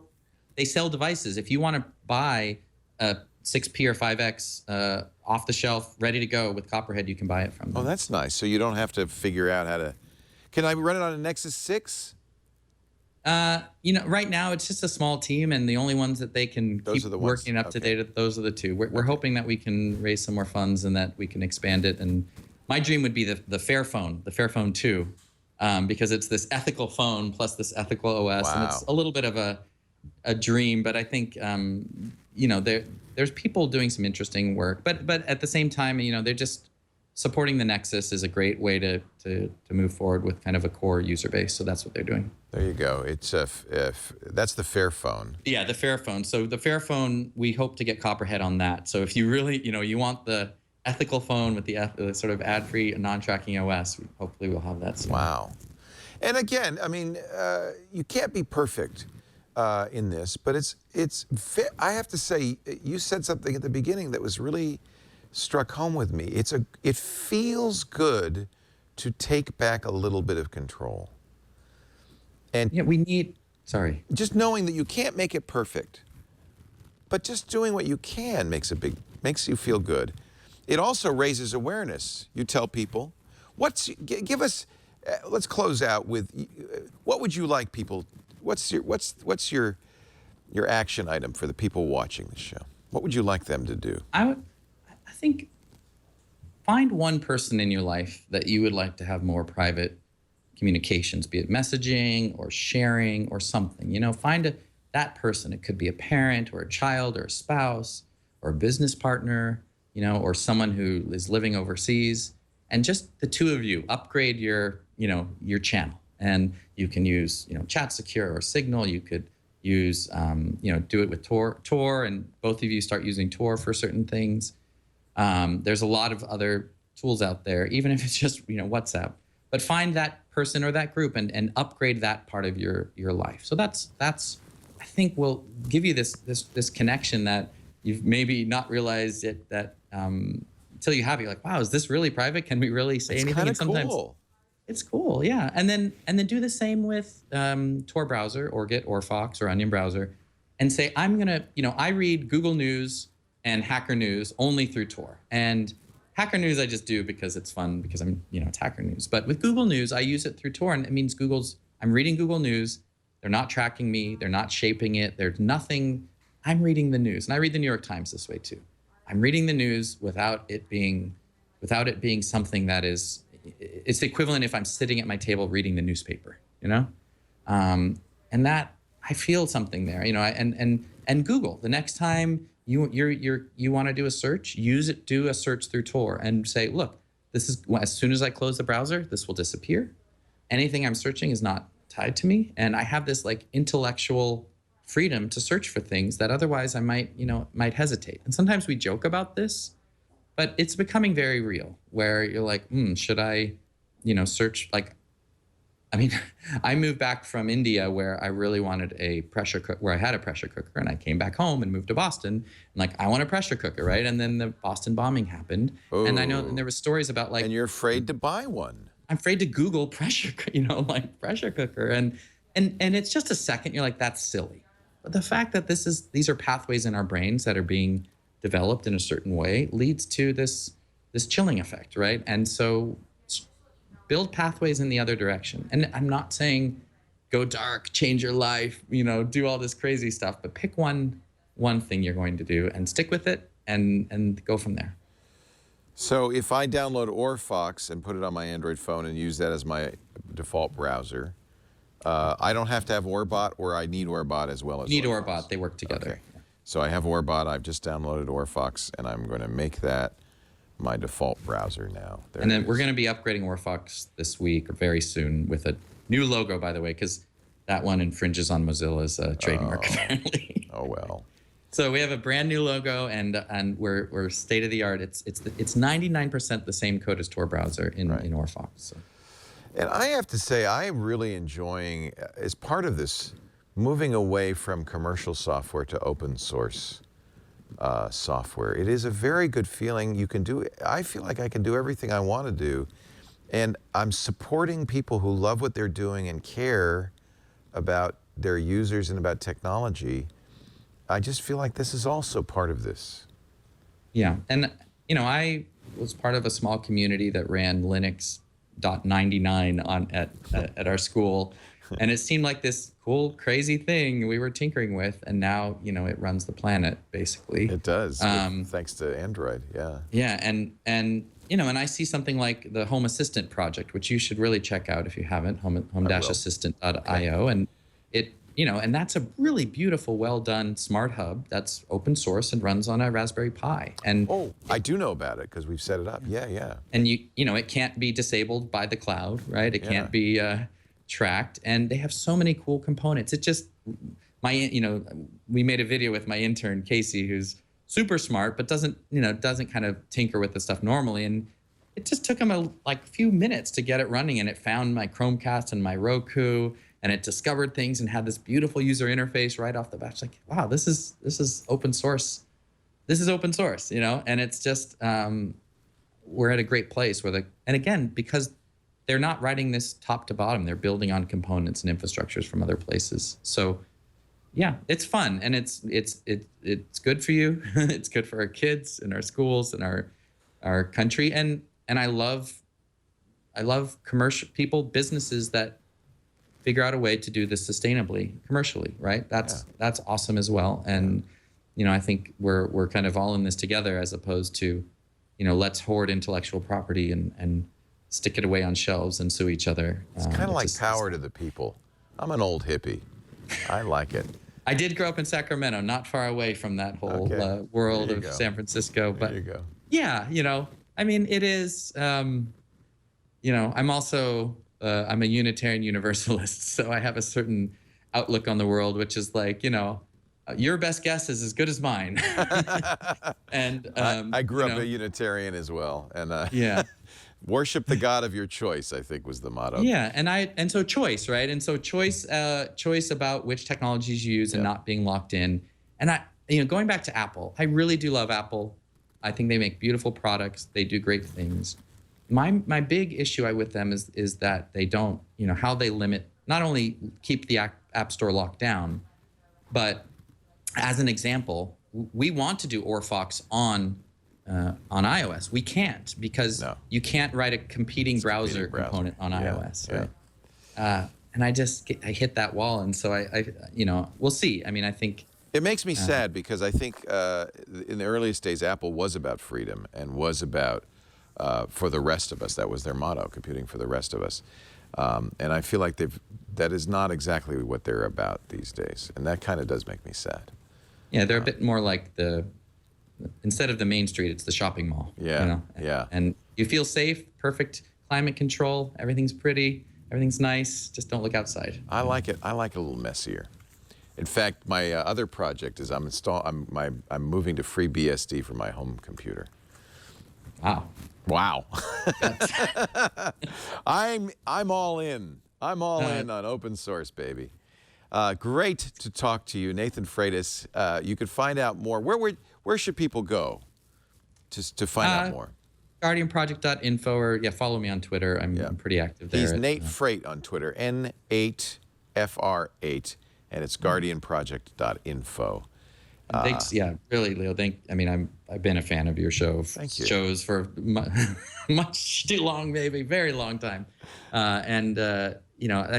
They sell devices. If you want to buy a 6P or 5X off the shelf, ready to go with Copperhead, you can buy it from them. Oh, that's nice. So you don't have to figure out how to. Can I run it on a Nexus 6? Right now it's just a small team, and the only ones that they can keep working up to date, those are the two. We're hoping that we can raise some more funds and that we can expand it. And my dream would be the Fairphone, the Fairphone 2, because it's this ethical phone plus this ethical OS, and it's a little bit of a dream. But I think there's people doing some interesting work. But at the same time, they're just supporting the Nexus is a great way to move forward with kind of a core user base. So that's what they're doing. There you go. It's that's the Fairphone. Yeah, the Fairphone. So the Fairphone, we hope to get Copperhead on that. So if you really, you want the ethical phone with the sort of ad-free, non-tracking OS, hopefully we'll have that soon. Wow. And again, I mean, you can't be perfect in this, but I have to say, you said something at the beginning that was really struck home with me. It feels good to take back a little bit of control. And just knowing that you can't make it perfect, but just doing what you can makes you feel good. It also raises awareness. You tell people, give us. Let's close out with what would you like people? What's your action item for the people watching the show? What would you like them to do? I think find one person in your life that you would like to have more private communications, be it messaging or sharing or something. You know, find that person. It could be a parent or a child or a spouse or a business partner, you know, or someone who is living overseas. And just the two of you upgrade your channel. And you can use, Chat Secure or Signal. You could use, do it with Tor, and both of you start using Tor for certain things. There's a lot of other tools out there, even if it's just, WhatsApp. But find that person or that group and upgrade that part of your life. So that's I think will give you this connection that you've maybe not realized it that until you have it, you're like, wow, is this really private? Can we really say anything? It's kind of cool. It's cool, yeah. And then do the same with Tor browser or get or Fox or Onion browser, and say I'm gonna, I read Google News and Hacker News only through Tor. And Hacker News I just do because it's fun, because it's Hacker News. But with Google News, I use it through Tor, and it means I'm reading Google News. They're not tracking me. They're not shaping it. There's nothing. I'm reading the news, and I read the New York Times this way too. I'm reading the news without it being something that is. It's the equivalent if I'm sitting at my table reading the newspaper, and that I feel something there, and Google. The next time you want to do a search, do a search through Tor and say, look, this is as soon as I close the browser, this will disappear. Anything I'm searching is not tied to me, and I have this like intellectual freedom to search for things that otherwise I might hesitate. And sometimes we joke about this. But it's becoming very real, where you're like, should I, search? I moved back from India where I really wanted a pressure cooker, where I had a pressure cooker, and I came back home and moved to Boston. And I want a pressure cooker, right? And then the Boston bombing happened. Oh. And I know, and there were stories about And you're afraid to buy one. I'm afraid to Google pressure cooker. And it's just a second, you're like, that's silly. But the fact that these are pathways in our brains that are being developed in a certain way leads to this chilling effect, right? And so build pathways in the other direction. And I'm not saying go dark, change your life, do all this crazy stuff, but pick one thing you're going to do and stick with it and go from there. So if I download OrFox and put it on my Android phone and use that as my default browser, I don't have to have Orbot, or I need Orbot as well as You need OrFox? Orbot, they work together. Okay. So I have Orbot, I've just downloaded OrFox, and I'm going to make that my default browser now. And then we're going to be upgrading OrFox this week, or very soon, with a new logo, by the way, because that one infringes on Mozilla's trademark, apparently. Oh, well. So we have a brand new logo, and we're state of the art. It's 99% the same code as Tor browser in OrFox. So. And I have to say, I am really enjoying, as part of this, moving away from commercial software to open source software. It is a very good feeling. I feel like I can do everything I want to do. And I'm supporting people who love what they're doing and care about their users and about technology. I just feel like this is also part of this. Yeah, and I was part of a small community that ran Linux.99 at our school. And it seemed like this cool, crazy thing we were tinkering with, and now it runs the planet basically. It does, thanks to Android. Yeah. Yeah, and I see something like the Home Assistant project, which you should really check out if you haven't. Home-assistant.io, and it and that's a really beautiful, well done smart hub that's open source and runs on a Raspberry Pi. And I do know about it because we've set it up. Yeah. And it can't be disabled by the cloud, right? It can't be tracked, and they have so many cool components. It just we made a video with my intern Casey, who's super smart but doesn't kind of tinker with the stuff normally, and it just took him a few minutes to get it running, and it found my Chromecast and my Roku, and it discovered things and had this beautiful user interface right off the bat. It's like, wow, this is open source. This is open source, and it's just we're at a great place and again, because they're not writing this top to bottom. They're building on components and infrastructures from other places. So, yeah, it's fun, and it's good for you. It's good for our kids and our schools and our country. And I love commercial people, businesses that figure out a way to do this sustainably, commercially, right? That's awesome as well. And I think we're kind of all in this together, as opposed to, let's hoard intellectual property and stick it away on shelves and sue each other. It's kind of like power to the people. I'm an old hippie. I like it. I did grow up in Sacramento, not far away from that whole world of San Francisco. But there you go. Yeah, I mean, it is. I'm also I'm a Unitarian Universalist, so I have a certain outlook on the world, which is like, your best guess is as good as mine. And I grew up a Unitarian as well, and yeah. Worship the God of your choice, I think, was the motto. Yeah, and so choice, right? And so choice about which technologies you use and not being locked in. And going back to Apple, I really do love Apple. I think they make beautiful products. They do great things. My big issue with them is that they don't, how they limit, not only keep the App Store locked down, but as an example, we want to do ORFox on iOS. We can't, because you can't write a competing browser component on iOS, right? And I hit that wall, and so I we'll see. I mean, I think it makes me sad, because I think in the earliest days, Apple was about freedom and was about for the rest of us. That was their motto: computing for the rest of us. And I feel like that is not exactly what they're about these days, and that kind of does make me sad. Yeah, they're a bit more like instead of the main street, it's the shopping mall. Yeah, And you feel safe, perfect climate control, everything's pretty, everything's nice, just don't look outside. I like it. I like it a little messier. In fact, my other project is I'm moving to FreeBSD for my home computer. Wow. I'm all in. I'm all in on open source, baby. Great to talk to you, Nathan Freitas. You could find out more. Where should people go to find out more? GuardianProject.info, or follow me on Twitter. I'm pretty active there. He's Nate Freight on Twitter, N8FR8, and it's GuardianProject.info. Thanks, really, Leo. I've been a fan of your shows for much too long, maybe very long time, I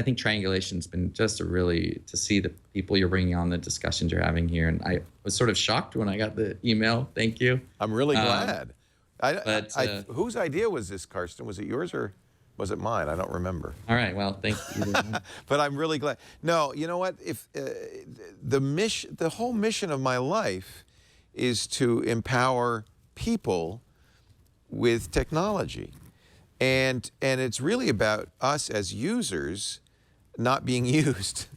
think Triangulation's been just to see the people you're bringing on, the discussions you're having here, and I was sort of shocked when I got the email. Thank you. I'm really glad. Whose idea was this, Karsten? Was it yours or was it mine? I don't remember. All right. Well, thank you. But I'm really glad. No, you know what? If the whole mission of my life is to empower people with technology, and it's really about us as users not being used,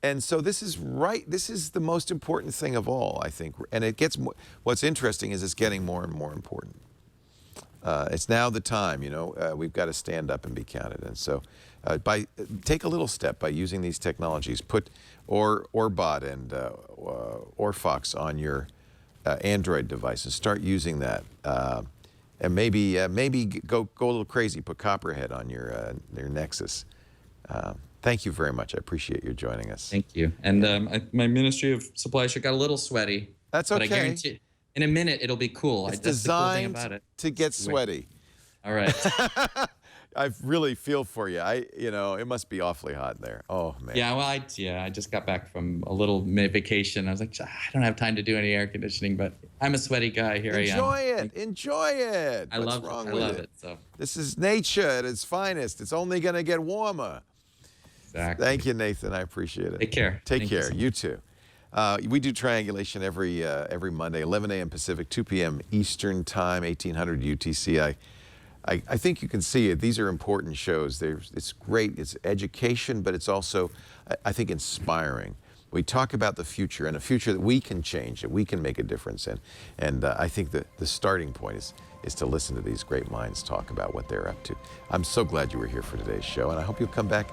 and so this is right. This is the most important thing of all, I think. And it gets what's interesting is it's getting more and more important. It's now the time, we've got to stand up and be counted. And so take a little step by using these technologies. Put Orbot and ORFox on your Android device and start using that. And maybe go a little crazy. Put Copperhead on your Nexus. Thank you very much. I appreciate you joining us. Thank you. And my Ministry of Supply Chain got a little sweaty. That's okay. But I guarantee in a minute it'll be cool. It's That's designed the cool thing about it. to get sweaty. All right. I really feel for you. It must be awfully hot there. Oh man. Yeah. Well, I just got back from a little vacation. I was like, I don't have time to do any air conditioning, but I'm a sweaty guy. Here I am. Enjoy it. I love it. So this is nature at its finest. It's only going to get warmer. Exactly. Thank you, Nathan. I appreciate it. Take care. Take care. You too. We do Triangulation every Monday, 11 a.m. Pacific, 2 p.m. Eastern Time, 1800 UTC. I think you can see it. These are important shows. It's great. It's education, but it's also, I think, inspiring. We talk about the future, and a future that we can change, that we can make a difference in. And I think that the starting point is to listen to these great minds talk about what they're up to. I'm so glad you were here for today's show, and I hope you'll come back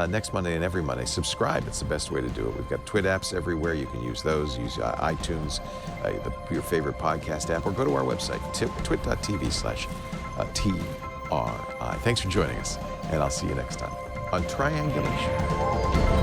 next Monday and every Monday. Subscribe. It's the best way to do it. We've got Twit apps everywhere. You can use those. Use iTunes, your favorite podcast app, or go to our website, twit.tv/TRI. Thanks for joining us, and I'll see you next time on Triangulation.